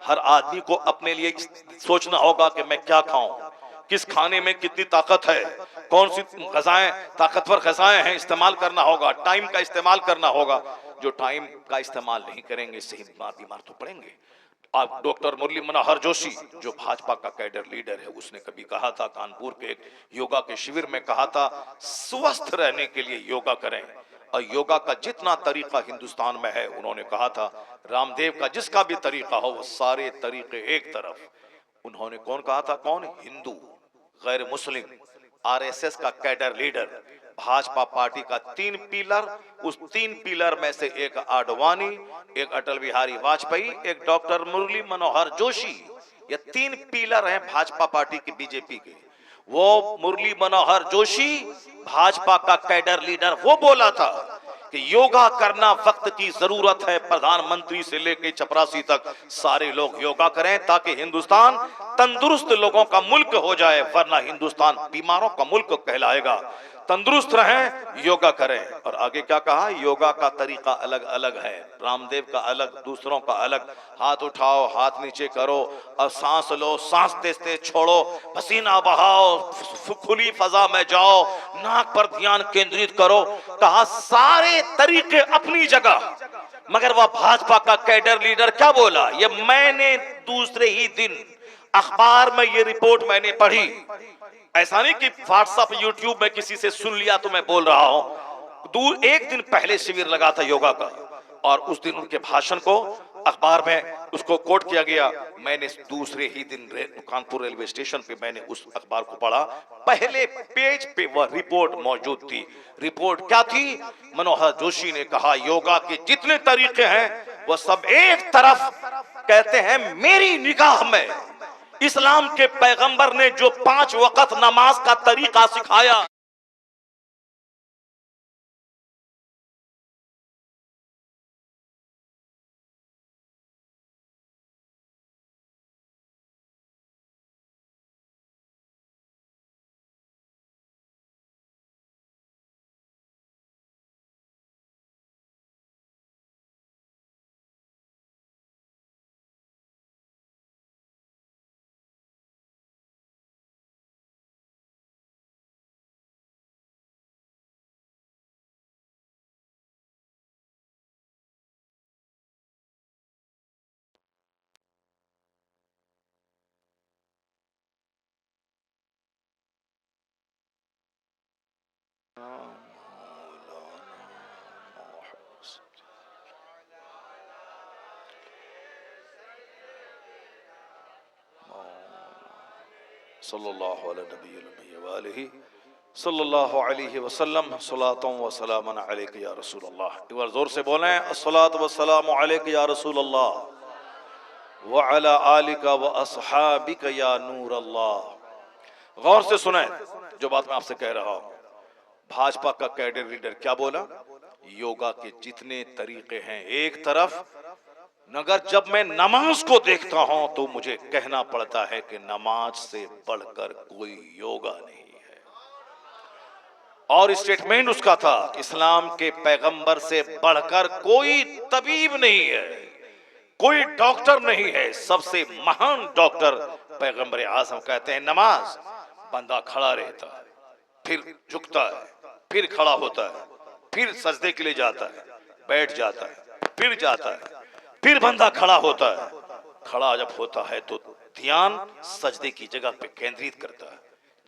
हर आदमी को अपने लिए सोचना होगा कि मैं क्या खाऊं, किस खाने में कितनी ताकत है, कौन सी गजाएं ताकतवर गजाएं हैं, इस्तेमाल करना होगा, टाइम का इस्तेमाल करना होगा। जो टाइम का इस्तेमाल नहीं करेंगे सही बीमार तो पड़ेंगे। अब डॉक्टर मुरली मनोहर जोशी जो भाजपा का कैडर लीडर है, उसने कभी कहा था, कानपुर के एक योगा के शिविर में कहा था, स्वस्थ रहने के लिए योगा करें। और योगा का जितना तरीका हिंदुस्तान में है, उन्होंने कहा था रामदेव का जिसका भी तरीका हो वो सारे तरीके एक तरफ। उन्होंने कौन कहा था? कौन? हिंदू, गैर मुस्लिम, आरएसएस का कैडर लीडर, भाजपा पार्टी का 3 पिलर, उस 3 पिलर में से एक आडवाणी, एक अटल बिहारी वाजपेयी, एक डॉक्टर मुरली मनोहर जोशी। ये 3 पिलर हैं भाजपा पार्टी की, बीजेपी के। वो मुरली मनोहर जोशी, भाजपा का कैडर लीडर, वो बोला था कि योगा करना वक्त की जरूरत है। प्रधानमंत्री से लेकर चपरासी तक सारे लोग योगा करें ताकि हिंदुस्तान तंदुरुस्त लोगों का मुल्क हो जाए, वरना हिंदुस्तान बीमारों का मुल्क कहलाएगा। तंदुरुस्त रहें, योगा करें। और आगे क्या कहा, योगा का तरीका अलग अलग है, रामदेव का अलग, दूसरों का अलग। हाथ उठाओ, हाथ नीचे करो और सांस लो, सांस तेज तेज छोड़ो, पसीना बहाओ, खुली फजा में जाओ, नाक पर ध्यान केंद्रित करो। कहा सारे तरीके अपनी जगह, मगर वह भाजपा का कैडर लीडर क्या बोला, ये मैंने दूसरे ही दिन अखबार में ये रिपोर्ट मैंने पढ़ी। ऐसा नहीं कि व्हाट्सएप यूट्यूब में किसी से सुन लिया तो मैं बोल रहा हूं। एक दिन पहले शिविर लगा था योगा का, और उस दिन उनके भाषण को अखबार में उसको कोट किया गया। मैंने दूसरे ही दिन कानपुर रेलवे स्टेशन पे मैंने उस अखबार को पढ़ा, पहले पेज पे वह रिपोर्ट मौजूद थी। रिपोर्ट क्या थी, मनोहर जोशी ने कहा योगा के जितने तरीके हैं वह सब एक तरफ, कहते हैं मेरी निगाह में इस्लाम के पैगंबर ने जो 5 वक्त नमाज का तरीका सिखाया, सल्लल्लाहु अलैहि वसल्लम, सलातों व सलामन अलैका या रसूल अल्लाह। एक बार जोर से बोलें, अस्सलातु व सलामु अलैका या रसूल अल्लाह व अला आलिका व अस्हाबिका या नूर अल्लाह। गौर से सुने जो बात मैं आपसे कह रहा हूं। भाजपा का कैडर लीडर क्या बोला, योगा के जितने तरीके हैं एक तरफ, मगर जब मैं नमाज को देखता हूं तो मुझे कहना पड़ता है कि नमाज से बढ़कर कोई योगा नहीं है। और स्टेटमेंट उसका था, इस्लाम के पैगंबर से बढ़कर कोई तबीब नहीं है, कोई डॉक्टर नहीं है। सबसे महान डॉक्टर पैगंबर आजम कहते हैं नमाज। बंदा खड़ा रहता है, फिर झुकता है, फिर खड़ा होता है, फिर सजदे के लिए जाता है, बैठ जाता है, फिर जाता है, फिर बंदा खड़ा होता है। खड़ा जब होता है तो ध्यान सजदे की जगह पे केंद्रित करता है।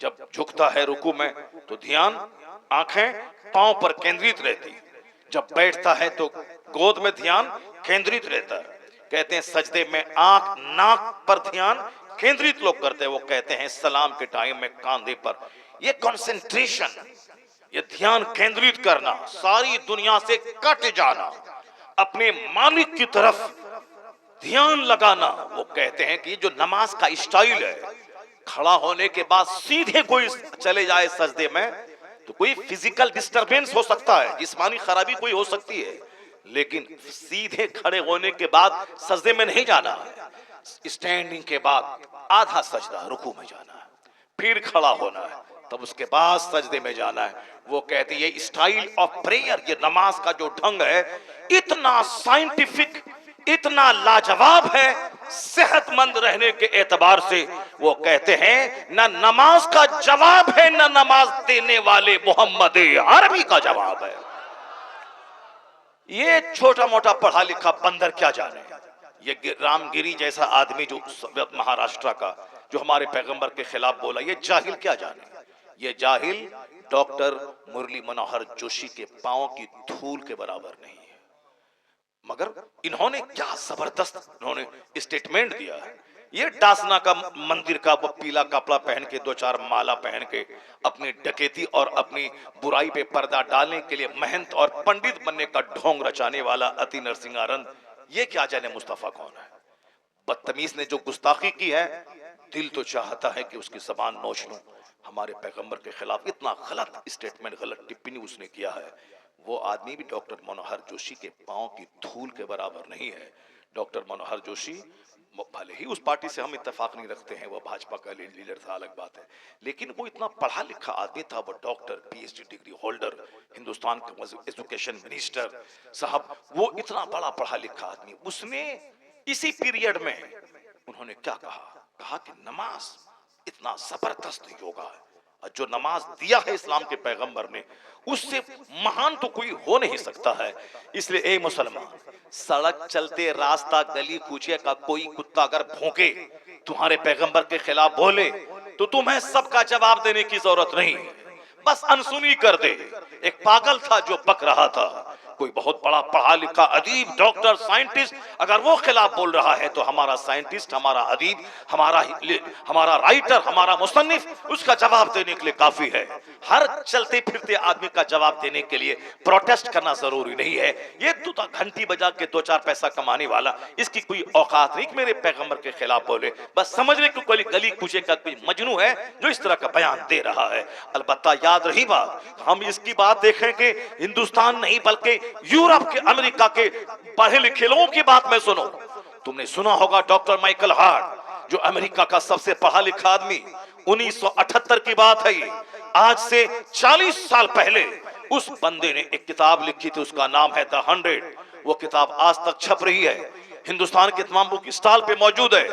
जब झुकता है रुकू में तो ध्यान आंखें पांव पर केंद्रित रहती। जब बैठता है तो गोद में ध्यान केंद्रित रहता है। कहते हैं सजदे में आंख नाक पर ध्यान केंद्रित लोग करते हैं। वो कहते हैं सलाम के टाइम में कांधे पर। ये कंसंट्रेशन, ये ध्यान केंद्रित करना, सारी दुनिया से कट जाना, अपने मालिक की तरफ ध्यान लगाना। वो कहते हैं कि जो नमाज का स्टाइल है, खड़ा होने के बाद सीधे कोई चले जाए सजदे में तो कोई फिजिकल डिस्टरबेंस हो सकता है, जिस्मानी खराबी कोई हो सकती है, लेकिन सीधे खड़े होने के बाद सजदे में नहीं जाना है। स्टैंडिंग के बाद आधा सजदा रुकू में जाना है, फिर खड़ा होना है, तब उसके बाद सजदे में जाना है। वो कहते हैं ये स्टाइल ऑफ प्रेयर, ये नमाज का जो ढंग है, इतना साइंटिफिक, इतना लाजवाब है सेहतमंद रहने के एतबार से। वो कहते हैं ना नमाज का जवाब है, ना नमाज देने वाले मोहम्मद अरबी का जवाब है। ये छोटा मोटा पढ़ा लिखा बंदर क्या जाने, ये रामगिरी जैसा आदमी जो महाराष्ट्र का, जो हमारे पैगंबर के खिलाफ बोला, ये जाहिल क्या जाने। ये जाहिल डॉक्टर मुरली मनोहर जोशी के पांव की धूल के बराबर नहीं है। मगर इन्होंने क्या जबरदस्त इन्होंने स्टेटमेंट दिया है। ये डासना का मंदिर का वो पीला कपड़ा पहन के, 2-4 माला पहन के, अपनी डकैती और अपनी बुराई पे पर्दा डालने के लिए महंत और पंडित बनने का ढोंग रचाने वाला अति नरसिंहानंद, ये क्या जाने मुस्तफा कौन है। बदतमीज ने जो गुस्ताखी की है, दिल तो चाहता है कि उसकी जबान नोच लूं, हमारे पैगंबर के खिलाफ इतना गलत स्टेटमेंट, गलत टिप्पणी उसने किया है, वो आदमी भी डॉक्टर मनोहर जोशी के पांव की धूल के बराबर नहीं है। डॉक्टर मनोहर जोशी, भले ही उस पार्टी से हम इत्तेफाक नहीं रखते हैं, वो भाजपा का लीडर था, अलग बात है, लेकिन वो इतना पढ़ा लिखा आदमी था, वो doctor, PhD degree holder, Hindustan का एजुकेशन मिनिस्टर साहब, वो इतना बड़ा पढ़ा लिखा आदमी, उसने इसी पीरियड में उन्होंने क्या कहा, कहा कि नमाज इतना जबरदस्त योगा है, और जो नमाज दिया है इस्लाम के पैगंबर ने, उससे महान तो कोई हो नहीं सकता है। इसलिए ए मुसलमान, सड़क चलते रास्ता गली कूचे का कोई कुत्ता अगर भौंके, तुम्हारे पैगंबर के खिलाफ बोले, तो तुम्हें सबका जवाब देने की जरूरत नहीं, बस अनसुनी कर दे। एक पागल था जो बक रहा था, कोई बहुत बड़ा पढ़ा लिखा अदीब, डॉक्टर, साइंटिस्ट अगर वो खिलाफ बोल रहा है, तो हमारा साइंटिस्ट, हमारा अदीब, हमारा राइटर, हमारा मुसन्निफ उसका जवाब देने के लिए काफी है। हर चलते फिरते आदमी का जवाब देने के लिए प्रोटेस्ट करना जरूरी नहीं है। ये तो घंटी बजा के 2-4 पैसा कमाने वाला, इसकी कोई औकात नहीं मेरे पैगंबर के खिलाफ बोले। बस समझने को कोई गली कूचे का कोई मजनू है जो इस तरह का बयान दे रहा है। अलबत्ता याद रही बात, हम इसकी बात देखेंगे हिंदुस्तान नहीं बल्कि यूरोप के, अमेरिका के पढ़े लिखे लोगों की बात में सुनो। तुमने सुना होगा डॉक्टर माइकल हार्ट, जो अमेरिका का सबसे पढ़ा लिखा आदमी, 1978 की बात है ये, आज से 40 साल पहले उस बंदे ने एक किताब लिखी थी, उसका नाम है द 100। वो किताब आज तक छप रही है, हिंदुस्तान के तमाम बुक स्टॉल पे मौजूद है।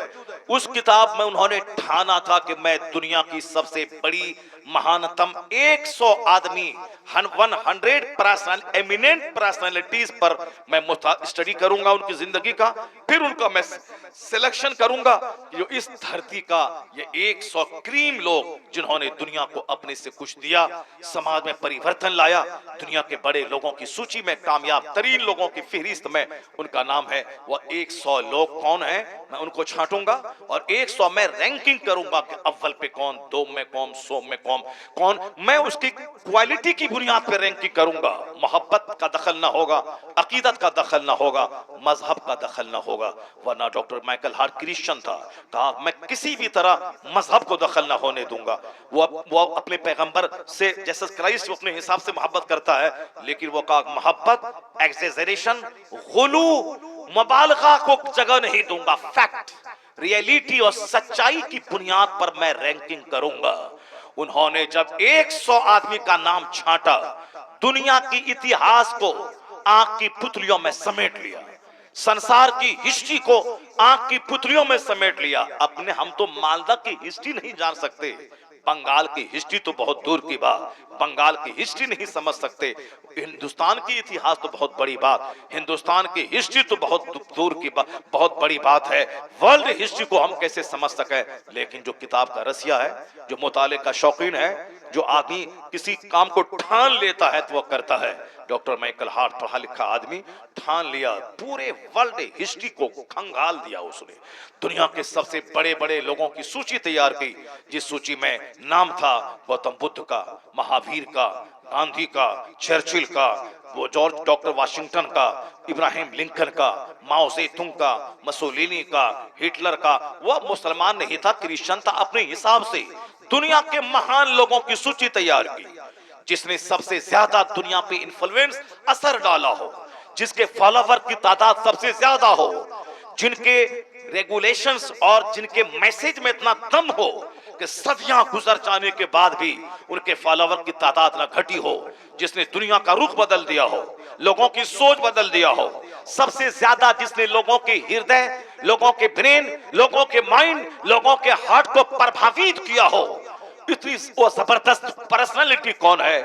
उस किताब में उन्होंने ठाना था कि मैं दुनिया की सबसे बड़ी महानतम 100 आदमी, 100 एमिनेंट पर्सनालिटीज पर मैं स्टडी करूंगा उनकी जिंदगी का, फिर उनका मैं सिलेक्शन करूंगा जो इस धरती का ये 100 क्रीम लोग जिन्होंने दुनिया को अपने से कुछ दिया, समाज में परिवर्तन लाया, दुनिया के बड़े लोगों की सूची में, कामयाब तरीन लोगों की फहरिस्त में उनका नाम है। वह 100 लोग कौन है, मैं उनको छांटूंगा और 100 में रैंकिंग करूंगा कि अव्वल पे कौन, 2 में कौन, 100 में कौन। मैं उसकी क्वालिटी की बुनियाद पर रैंकिंग करूंगा। मोहब्बत का दखल ना होगा, अकीदत का दखल ना होगा, मजहब का दखल ना होगा। वरना डॉक्टर माइकल हार्ट क्रिश्चियन था, कहा मैं किसी भी तरह मजहब को दखल ना होने दूंगा। वो अपने पैगंबर से जैसे क्राइस्ट अपने हिसाब से मोहब्बत करता है, लेकिन वो कहा मोहब्बत एक्सेजरेशन, गुलू, मुबालगा को जगह नहीं दूंगा। फैक्ट, रियलिटी और सच्चाई की बुनियाद पर मैं रैंकिंग करूंगा। उन्होंने जब 100 आदमी का नाम छांटा, दुनिया की इतिहास को आंख की पुतलियों में समेट लिया, संसार की हिस्ट्री को आंख की पुतलियों में समेट लिया। अपने हम तो मालदा की हिस्ट्री नहीं जान सकते, बंगाल की हिस्ट्री तो बहुत दूर की बात, बंगाल की हिस्ट्री नहीं समझ सकते। हिंदुस्तान की इतिहास तो बहुत बड़ी बात, हिंदुस्तान की हिस्ट्री तो बहुत दूर की बात, बहुत बड़ी बात है। वर्ल्ड हिस्ट्री को हम कैसे समझ सके। लेकिन जो किताब का रसिया है, जो मुताले का शौकीन है, जो आदमी किसी काम को ठान लेता है तो वह करता है। डॉक्टर माइकल हार्ट पढ़ा लिखा आदमी ठान लिया, पूरे वर्ल्ड हिस्ट्री को खंगाल दिया उसने। दुनिया के सबसे बड़े बड़े लोगों की सूची तैयार की, जिस सूची में नाम था गौतम बुद्ध का, महावीर का, गांधी का, चर्चिल का, वो जॉर्ज डॉक्टर वाशिंगटन का, इब्राहिम लिंकन का, माओ सेतुंग का, मसोलिनी का, हिटलर का। वह मुसलमान नहीं था, क्रिश्चियन था। अपने हिसाब से दुनिया के महान लोगों की सूची तैयार की, जिसने सबसे ज्यादा दुनिया पे इन्फ्लुएंस, असर डाला हो, जिसके फॉलोवर की तादाद सबसे ज्यादा हो, जिनके रेगुलेशंस और जिनके मैसेज में इतना दम हो कि सदियां गुजर जाने के बाद भी उनके फॉलोवर की तादाद न घटी हो, जिसने दुनिया का रुख बदल दिया हो, लोगों की सोच बदल दिया हो, सबसे ज्यादा जिसने लोगों के हृदय, लोगों के ब्रेन, लोगों के माइंड, लोगों के हार्ट को प्रभावित किया हो, इतनी वो जबरदस्त पर्सनालिटी कौन है।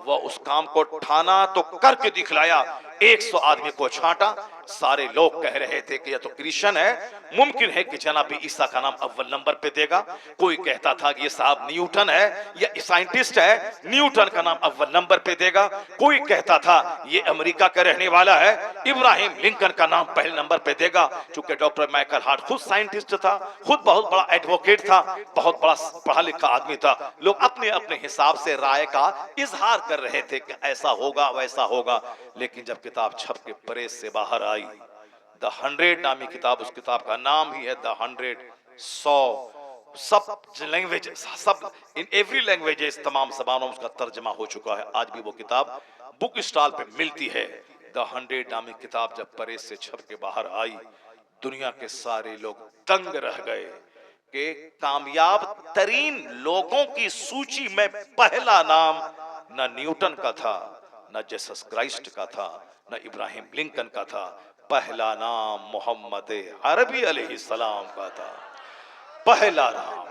वह उस काम को ठाना तो करके दिखलाया। 100 आदमी को छांटा। सारे लोग कह रहे थे कि यह तो क्रिश्चियन है, मुमकिन है कि जनाब ईसा का नाम अव्वल नंबर पे देगा। कोई कहता था कि ये साहब न्यूटन है या साइंटिस्ट है, न्यूटन का नाम अव्वल नंबर पे देगा। कोई कहता था ये अमेरिका का रहने वाला है, इब्राहिम लिंकन का नाम पहले नंबर पे देगा। चूंकि डॉक्टर माइकल हार्ट खुद साइंटिस्ट था, खुद बहुत बड़ा एडवोकेट था, बहुत बड़ा पढ़ा लिखा आदमी था, लोग अपने अपने हिसाब से राय का इजहार कर रहे थे कि ऐसा होगा वैसा होगा। लेकिन जब किताब छप के प्रेस से बाहर आई, द 100 नामी किताब, उस किताब का नाम ही है द 100, 100 सब लैंग्वेज, सब इन एवरी लैंग्वेजेस, तमाम जबानों में उसका तर्जमा हो चुका है। आज भी वो किताब बुक स्टॉल पे मिलती है। द 100 नामी किताब जब प्रेस से छप के बाहर आई, दुनिया के सारे लोग दंग रह गए कि कामयाब तरीन लोगों की सूची में पहला नाम न न्यूटन का था, न जीसस क्राइस्ट का था, न इब्राहिम लिंकन का था। पहला नाम मोहम्मद अरबी अलैहिस्सलाम का था। पहला नाम।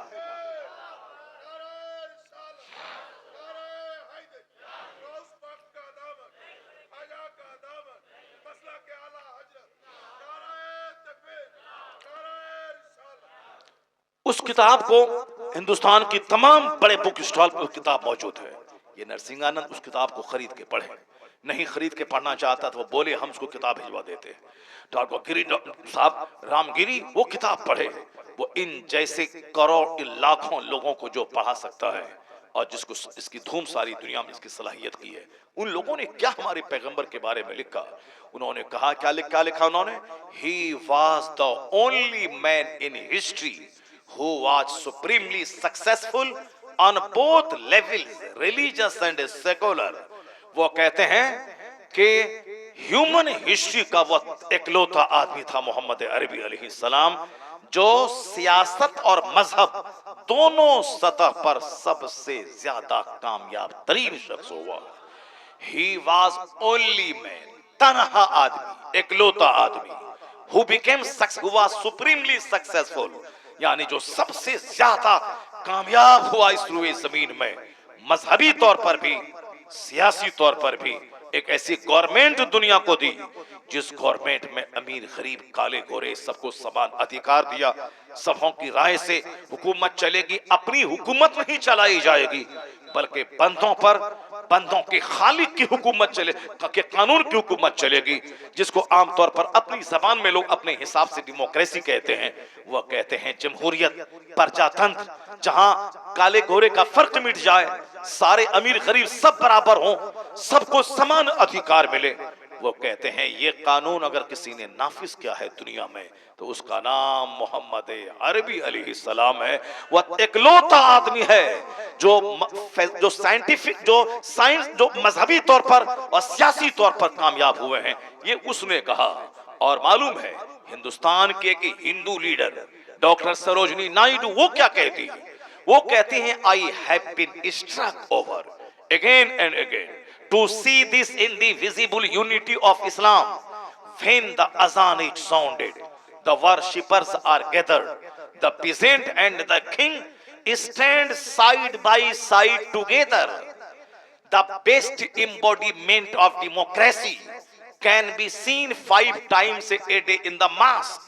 उस किताब को हिंदुस्तान की तमाम बड़े बुक स्टॉल पर किताब मौजूद है। ये नरसिंहानंद उस किताब को खरीद के पढ़े, नहीं खरीद के पढ़ना चाहता तो वो बोले हम उसको किताब भिजवा देते। डॉक्टर गिरी साहब रामगिरी वो किताब पढ़े। वो इन जैसे करोड़ लाखों लोगों को जो पढ़ा सकता है और जिसको इसकी धूम सारी दुनिया में इसकी सलाहियत की है, उन लोगों ने क्या हमारे पैगंबर के बारे में लिखा। उन्होंने कहा क्या लिखा उन्होंने, he was the only man in history who was supremely successful on both levels, religious and secular। वो कहते हैं कि ह्यूमन हिस्ट्री का वो इकलौता आदमी था मोहम्मद अरबी अलैहिस्सलाम जो सियासत और मजहब दोनों सतह पर सबसे ज्यादा कामयाब तरीन शख्स हुआ। He was only man, तनहा आदमी, इकलौता आदमी, who was supremely successful, यानी जो सबसे ज्यादा कामयाब हुआ इस रुए जमीन में, मजहबी तौर पर भी, सियासी तौर पर भी। एक ऐसी गवर्नमेंट दुनिया को दी जिस गवर्नमेंट में अमीर गरीब काले गोरे सबको समान अधिकार दिया। सबों की राय से हुकूमत चलेगी, अपनी हुकूमत नहीं चलाई जाएगी बल्कि बंदों पर, बंदों के खालिक की हुकूमत चले, के कानून की हुकूमत चलेगी, जिसको आमतौर पर अपनी जबान में लोग अपने हिसाब से डेमोक्रेसी कहते हैं। वह कहते हैं जमहूरियत, प्रजातंत्र, जहां काले गोरे का फर्क मिट जाए, सारे अमीर गरीब सब बराबर हों, सबको समान अधिकार मिले। वो कहते हैं ये कानून अगर किसी ने नाफिज किया है दुनिया में तो उसका नाम मोहम्मद अरबी अलैहिस्सलाम है। वह इकलौता आदमी है जो साइंटिफिक, जो साइंस, जो मजहबी तौर पर और सियासी तौर पर कामयाब हुए हैं, ये उसने कहा। और मालूम है हिंदुस्तान के एक हिंदू लीडर डॉक्टर सरोजनी नायडू वो क्या कहती है, वो कहती हैं I have been struck over again and again to see this indivisible unity of Islam. When the azan is sounded, the worshippers are gathered, the peasant and the king stand side by side together. The best embodiment of democracy can be seen 5 times a day in the mosque.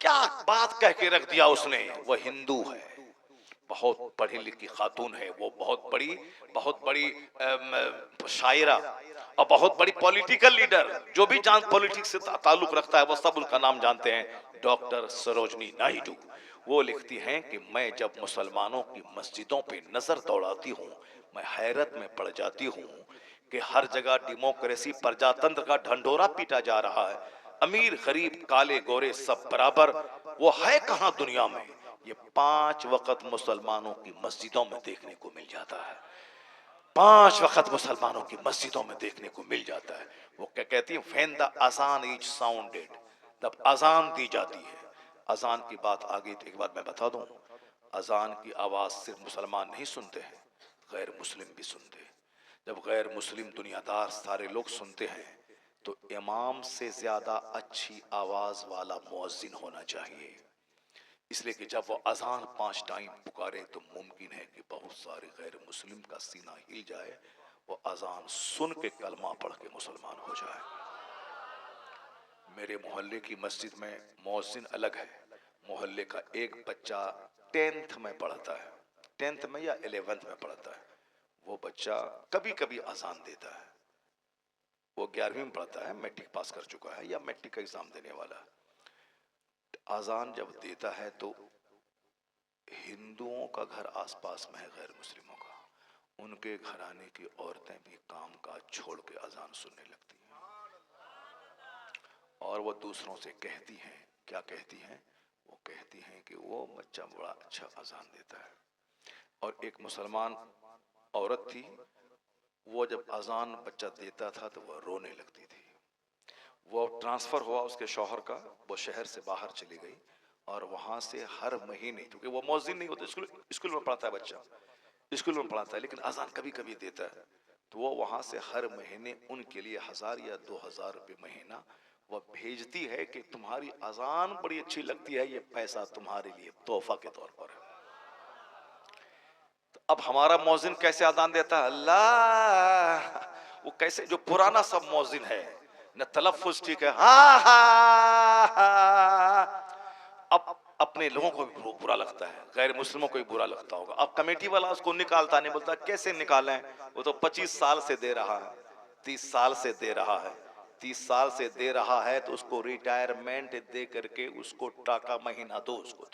क्या बात कह के रख दिया उसने। वह हिंदू है, बहुत पढ़ी लिखी खातून है, वो बहुत बड़ी शायरा और बहुत बड़ी पॉलिटिकल लीडर, जो भी जान पॉलिटिक्स से ताल्लुक रखता है वो सब उनका नाम जानते हैं, डॉक्टर सरोजनी नायडू। वो लिखती हैं कि मैं जब मुसलमानों की मस्जिदों पे नजर दौड़ाती हूँ, मैं हैरत में पड़ जाती हूँ कि हर जगह डेमोक्रेसी, प्रजातंत्र का ढंढोरा पीटा जा रहा है, अमीर गरीब काले गोरे सब बराबर। वो है कहाँ दुनिया में? ये 5 वक्त मुसलमानों की मस्जिदों में देखने को मिल जाता है, 5 वक्त मुसलमानों की मस्जिदों में देखने को मिल जाता है। वो क्या कहती है, when the अजान इज साउंडेड, तब अजान दी जाती है। अजान की बात आगे एक बार मैं बता दूं, अजान की आवाज सिर्फ मुसलमान नहीं सुनते हैं, गैर मुस्लिम भी सुनते हैं। जब गैर मुस्लिम दुनियादार सारे लोग सुनते हैं तो इमाम से ज्यादा अच्छी आवाज वाला मुअज्जिन होना चाहिए, इसलिए कि जब वो अजान 5 टाइम पुकारे तो मुमकिन है कि बहुत सारे गैर मुस्लिम का सीना हिल जाए, वो अजान सुन के कलमा पढ़ के मुसलमान हो जाए। मेरे मोहल्ले की मस्जिद में मुअज्जिन अलग है, मोहल्ले का एक बच्चा 10th में पढ़ता है, 10th में या 11th में पढ़ता है। वो बच्चा कभी कभी अजान देता है, वो 11वीं में पढ़ता है, मैट्रिक पास कर चुका है या मैट्रिक का एग्जाम देने वाला है। अजान जब देता है तो हिंदुओं का घर आसपास में है गैर मुस्लिमों का, उनके घराने की औरतें भी काम काज छोड़ के अजान सुनने लगती हैं और वो दूसरों से कहती हैं, क्या कहती हैं, वो कहती हैं कि वो बच्चा बड़ा अच्छा अजान देता है। और एक मुसलमान औरत थी, वो जब अजान बच्चा देता था तो वह रोने लगती थी। वो ट्रांसफर हुआ उसके शौहर का, वो शहर से बाहर चली गई और वहां से हर महीने, क्योंकि वो मौजिन नहीं होता, स्कूल में पढ़ता है बच्चा, स्कूल में पढ़ाता है, लेकिन अजान कभी कभी देता है, तो वो वहां से हर महीने उनके लिए 1000 या 2000 रुपये महीना वह भेजती है कि तुम्हारी अजान बड़ी अच्छी लगती है, ये पैसा तुम्हारे लिए तोहफा के तौर पर है। तो अब हमारा मौजिन कैसे अजान देता है? अल्लाह, वो कैसे, जो पुराना सब मौजिन है, न तलफ्फुज ठीक है, हा हा, अब अपने लोगों को भी बुरा लगता है, गैर मुस्लिमों को भी बुरा लगता होगा। अब कमेटी वाला उसको निकालता नहीं, बोलता कैसे निकालें, वो तो 25 साल से दे रहा है, 30 साल से दे रहा है, 30 साल से दे रहा है, तो उसको रिटायरमेंट दे करके उसको टाका महीना दो उसको।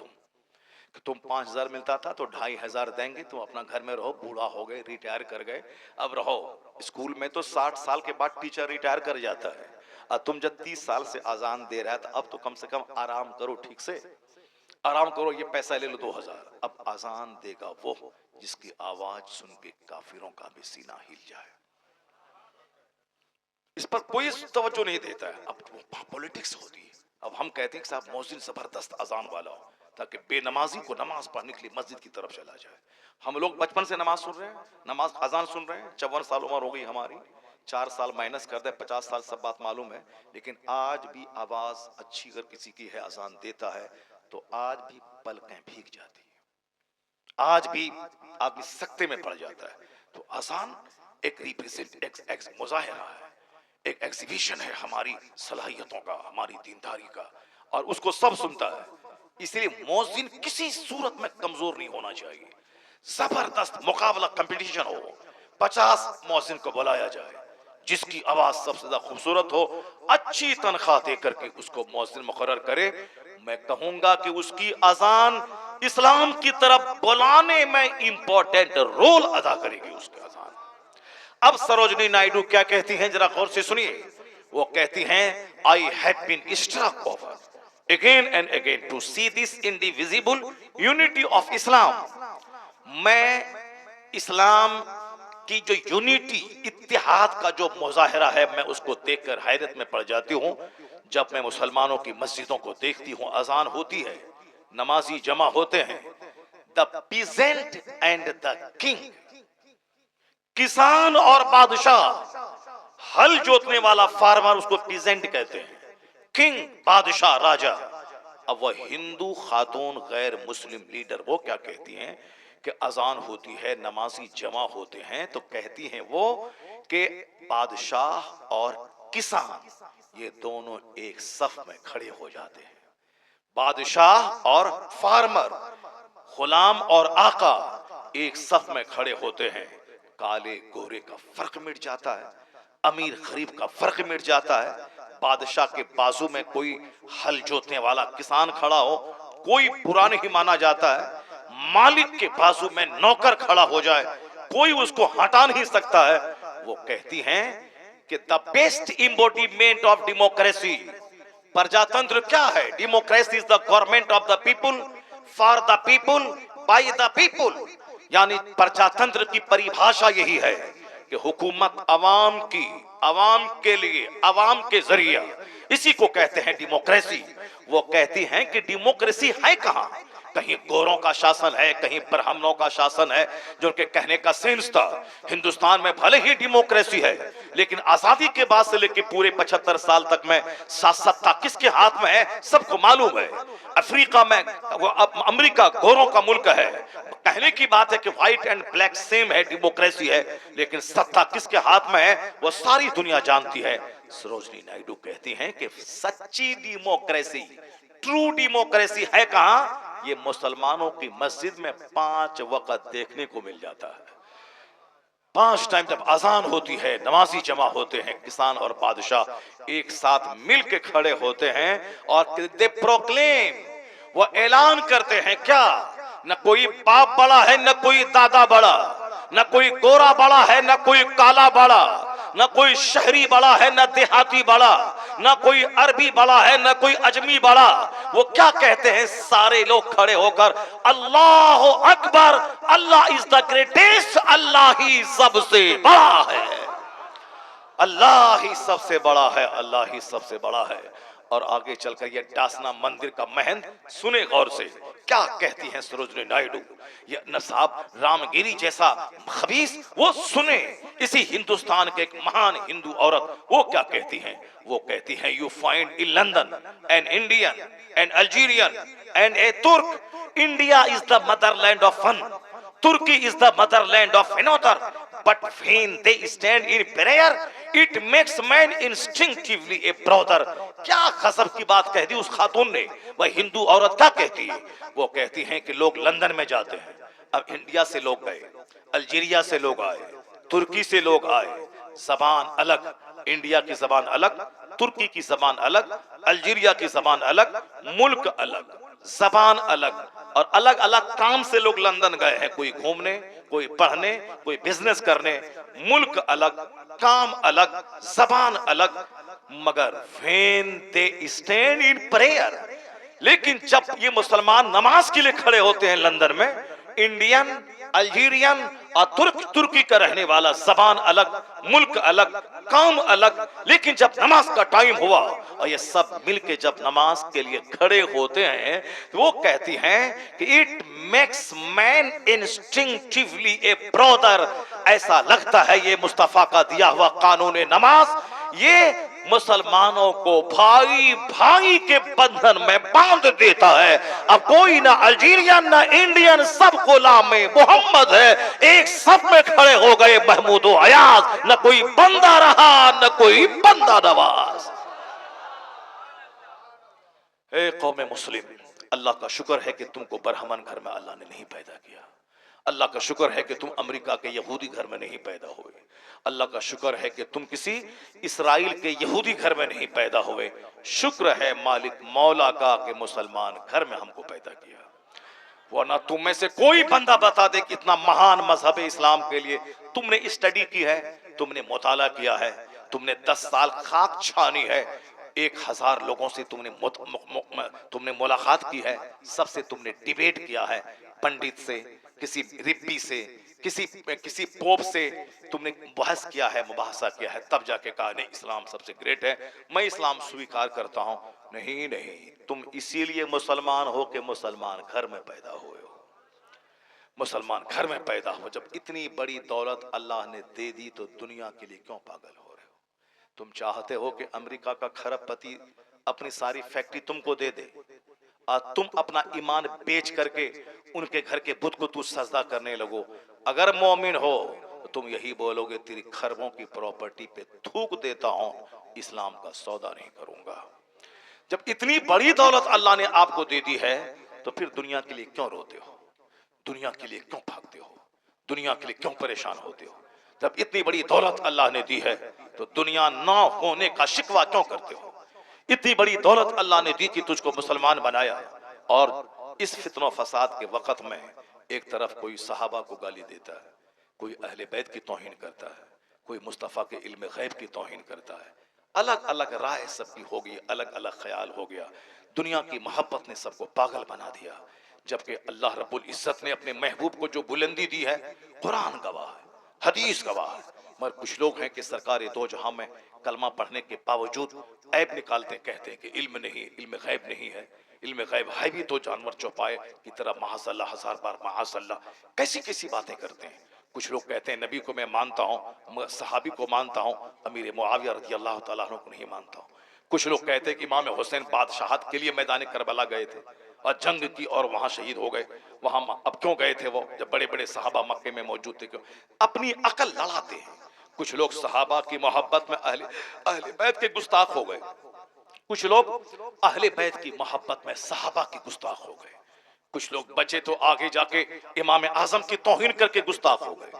तुम 5000 मिलता था तो 2500 देंगे, तुम अपना घर में रहो, बूढ़ा हो गए, रिटायर कर गए, अब रहो। स्कूल में तो 60 साल के बाद टीचर रिटायर कर जाता है, और तुम जब 30 साल से अजान दे रहा है, तो अब तो कम से कम आराम करो, ठीक से आराम करो, ये पैसा ले लो 2000। अब अजान देगा वो जिसकी आवाज सुन के काफिरों का भी सीना हिल जाए। इस पर कोई तवज्जो नहीं देता है। अब पॉलिटिक्स होती है। अब हम कहते हैं कि साहब मौजिन जबरदस्त अजान वाला हो, ताकि बेनमाजी को नमाज पढ़ने के लिए मस्जिद की तरफ चला जाए। हम लोग बचपन से नमाज सुन रहे हैं, नमाज अजान सुन रहे हैं, 54 साल उम्र हो गई हमारी, 4 साल माइनस कर दे 50 साल, सब बात मालूम है, लेकिन आज भी आवाज अच्छी अगर किसी की है, अजान देता है, तो आज भी पलकें भीग जाती है, आज भी आदमी सकते में पड़ जाता है। तो अजान एक रिप्रेजेंट, एक मुजाहिरा है, एक एग्जीबिशन है हमारी सलाहियतों का, हमारी दीनदारी का, और उसको सब सुनता है। इसलिए मौजिन किसी सूरत में कमजोर नहीं होना चाहिए। जबरदस्त मुकाबला, कंपटीशन हो, 50 मौजिन को बुलाया जाए, जिसकी आवाज सबसे ज्यादा खूबसूरत हो, अच्छी तनख्वाह दे करके उसको मौजिन मुकर्रर करे। मैं कहूंगा कि उसकी अजान इस्लाम की तरफ बुलाने में इंपॉर्टेंट रोल अदा करेगी उसकी अजान। अब सरोजनी नायडू क्या कहती हैं, जरा गौर से सुनिए। वो कहती हैं, I have been struck over again and again to see this indivisible unity of Islam। मैं इस्लाम की जो यूनिटी, इत्तेहाद का जो मुजाहिरा है, मैं उसको देखकर हैरत में पड़ जाती हूँ। जब मैं मुसलमानों की मस्जिदों को देखती हूँ, अजान होती है, नमाजी जमा होते हैं, the peasant and the king, किसान और बादशाह, हल जोतने वाला फार्मर, उसको पीजेंट कहते हैं, किंग बादशाह राजा। अब वह हिंदू खातून गैर मुस्लिम लीडर वो क्या कहती हैं कि अजान होती है, नमाजी जमा होते हैं, तो कहती हैं वो कि बादशाह और किसान ये दोनों एक सफ में खड़े हो जाते हैं। बादशाह और फार्मर, गुलाम और आका एक सफ में खड़े होते हैं। काले गोरे का फर्क मिट जाता है, अमीर गरीब का फर्क मिट जाता है। बादशाह के बाजू में कोई हल जोतने वाला किसान खड़ा हो, कोई बुरा नहीं माना जाता है। मालिक के बाजू में नौकर खड़ा हो जाए, कोई उसको हटा नहीं सकता है। वो कहती हैं कि the best embodiment of democracy, प्रजातंत्र क्या है? Democracy is the government of the people, for the people, by the people. यानी प्रजातंत्र की परिभाषा यही है कि हुकूमत अवाम की, अवाम के लिए, अवाम के जरिए, इसी को कहते हैं डेमोक्रेसी। वो कहती हैं कि डेमोक्रेसी है कहां? कहीं गोरों का शासन है, कहीं ब्राह्मणों का शासन है, जो उनके कहने का सेंस था। हिंदुस्तान में भले ही डेमोक्रेसी है, लेकिन आजादी के बाद से लेकर पूरे 75 साल तक में सत्ता किसके हाथ में है सबको मालूम है। अफ्रीका में, अमेरिका गोरों का मुल्क है, कहने की बात है कि व्हाइट एंड ब्लैक सेम है, डेमोक्रेसी है, लेकिन सत्ता किसके हाथ में है वो सारी दुनिया जानती है। सरोजनी नायडू कहती हैं कि सच्ची डेमोक्रेसी, ट्रू डेमोक्रेसी है कहां? ये मुसलमानों की मस्जिद में 5 वक्त देखने को मिल जाता है। 5 टाइम जब अजान होती है, नमाजी जमा होते हैं, किसान और बादशाह एक साथ मिलकर खड़े होते हैं और दे प्रोक्लेम, वो ऐलान करते हैं क्या? न कोई बाप बड़ा है, न कोई दादा बड़ा, न कोई गोरा बड़ा है, न कोई काला बड़ा, ना कोई शहरी बड़ा है, ना देहाती बड़ा, ना कोई अरबी बड़ा है, ना कोई अजमी बड़ा। वो क्या कहते हैं सारे लोग खड़े होकर, अल्लाह अकबर, अल्लाह इज द ग्रेटेस्ट, अल्लाह ही सबसे बड़ा है, अल्लाह ही सबसे बड़ा है, अल्लाह ही सबसे बड़ा है। और आगे चलकर यह डासना मंदिर का महंत सुने गौर से क्या कहती हैं सरोजनी नायडू, ये नसाब रामगिरी जैसा खबीस, वो सुने इसी हिंदुस्तान के एक महान हिंदू औरत वो क्या कहती हैं। वो कहती हैं, you find in London an Indian an Algerian and a Turk, India is the motherland of one, Turkey is the motherland of another, but when they stand in prayer, it makes man instinctively a brother। क्या गजब की बात कह दी उस खातून ने। वह हिंदू औरत क्या कहती है, वो कहती हैं कि लोग लंदन में जाते हैं, अब इंडिया से लोग गए, अल्जीरिया से लोग आए, तुर्की से लोग आए, जबान अलग, इंडिया की जबान अलग, तुर्की की जबान अलग, अल्जीरिया की जबान अलग, मुल्क अलग, जबान अलग, और अलग अलग काम से लोग लंदन गए हैं, कोई घूमने, कोई पढ़ने, कोई बिजनेस करने, मुल्क अलग, काम अलग, जबान अलग, मगर when they stand in prayer, लेकिन जब ये मुसलमान नमाज के लिए खड़े होते हैं लंदन में, इंडियन, अल्जीरियन और तुर्की का रहने वाला, जबान अलग, मुल्क अलग, काम अलग, लेकिन जब नमाज का टाइम हुआ और ये सब मिलके जब नमाज के लिए खड़े होते हैं, तो वो कहती हैं कि it makes man instinctively A brother. ऐसा लगता है ये मुस्तफा का दिया हुआ कानून नमाज, ये मुसलमानों को भाई भाई के बंधन में बांध देता है। अब कोई ना अल्जीरियन ना इंडियन, सब गुलाम मोहम्मद है, एक सब में खड़े हो गए महमूद अयाज, न कोई बंदा रहा न कोई बंदा नवाज। ए कौम मुस्लिम, अल्लाह का शुक्र है कि तुमको बरहमन घर में अल्लाह ने नहीं पैदा किया। अल्लाह का शुक्र है कि तुम अमेरिका के यहूदी घर में नहीं पैदा हुए। अल्लाह का शुक्र है कि तुम किसी इसराइल के यहूदी घर में नहीं पैदा हुए। शुक्र है मालिक मौला का कि मुसलमान घर में हमको पैदा किया। वरना तुम में से कोई बंदा बता दे कि इतना महान मजहब इस्लाम के लिए तुमने स्टडी की है, तुमने मुताला किया है, तुमने 10 साल खाक छानी है, 1000 लोगों से तुमने मुलाकात की है, सबसे तुमने डिबेट किया है, पंडित से, किसी रिब्बी से, किसी पोप से तुमने बहस किया है, मुबाहसा किया है, तब जाके कहा नहीं इस्लाम सबसे ग्रेट है, मैं इस्लाम स्वीकार करता हूं। नहीं नहीं, तुम इसीलिए मुसलमान हो कि मुसलमान घर में पैदा हुए हो, मुसलमान घर में पैदा हो। जब इतनी बड़ी दौलत अल्लाह ने दे दी तो दुनिया के लिए क्यों पागल हो रहे हो। तुम चाहते हो कि अमेरिका का खरबपति अपनी सारी फैक्ट्री तुमको दे दे और तुम अपना ईमान बेच करके उनके घर के बुत को तू सजदा करने लगो। अगर मोमिन हो तो तुम यही बोलोगे, तेरी खरबों की प्रॉपर्टी पे थूक देता हूं, इस्लाम का सौदा नहीं करूंगा। जब इतनी बड़ी दौलत अल्लाह ने आपको दे दी है तो फिर दुनिया के लिए क्यों रोते हो, दुनिया के लिए क्यों भागते हो, दुनिया के लिए क्यों परेशान होते हो। जब इतनी बड़ी दौलत अल्लाह ने दी है तो दुनिया ना होने का शिकवा क्यों करते हो। इतनी बड़ी दौलत अल्लाह ने दी कि तुझको मुसलमान बनाया, और इस फितना फसाद के वक्त में एक तरफ कोई सहाबा को गाली देता है, कोई अहले बैत की तौहीन करता है, कोई मुस्तफ़ा के इल्म गैब की तौहीन करता है, अलग अलग राय सबकी हो गई, अलग अलग ख्याल हो गया, दुनिया की मोहब्बत ने सबको पागल बना दिया। जबकि अल्लाह रब्बुल इज्जत ने अपने महबूब को जो बुलंदी दी है, कुरान गवाह है, हदीस गवाह है। मगर कुछ लोग हैं कि सरकार दो जहां में कलमा पढ़ने के बावजूद ऐब निकालते, कहते हैं कि इल्म नहीं, इल्म गैब नहीं है, इल्म गैब है भी तो जानवर चौपाए की तरह माशअल्लाह, 1000 बार माशअल्लाह, कैसी कैसी बातें करते हैं। कुछ लोग कहते हैं नबी को मैं मानता हूँ, सहाबी को मानता हूँ, अमीर मुआविया रज़ी अल्लाह तआला अन्हु को नहीं मानता हूँ। कुछ लोग कहते हैं कि इमाम हुसैन बादशाहत के लिए मैदान करबला गए थे और जंग की और वहां शहीद हो गए। वहां अब क्यों गए थे वो, जब बड़े बड़े सहाबा मक्के में मौजूद थे, क्यों? अपनी अकल लड़ाते हैं। कुछ लोग सहाबा की मोहब्बत में अहले बैत के गुस्ताख हो गए, कुछ लोग अहले बैत की मोहब्बत में सहाबा की गुस्ताख हो गए, कुछ लोग बचे तो आगे जाके इमाम आजम की तौहीन करके गुस्ताख हो गए,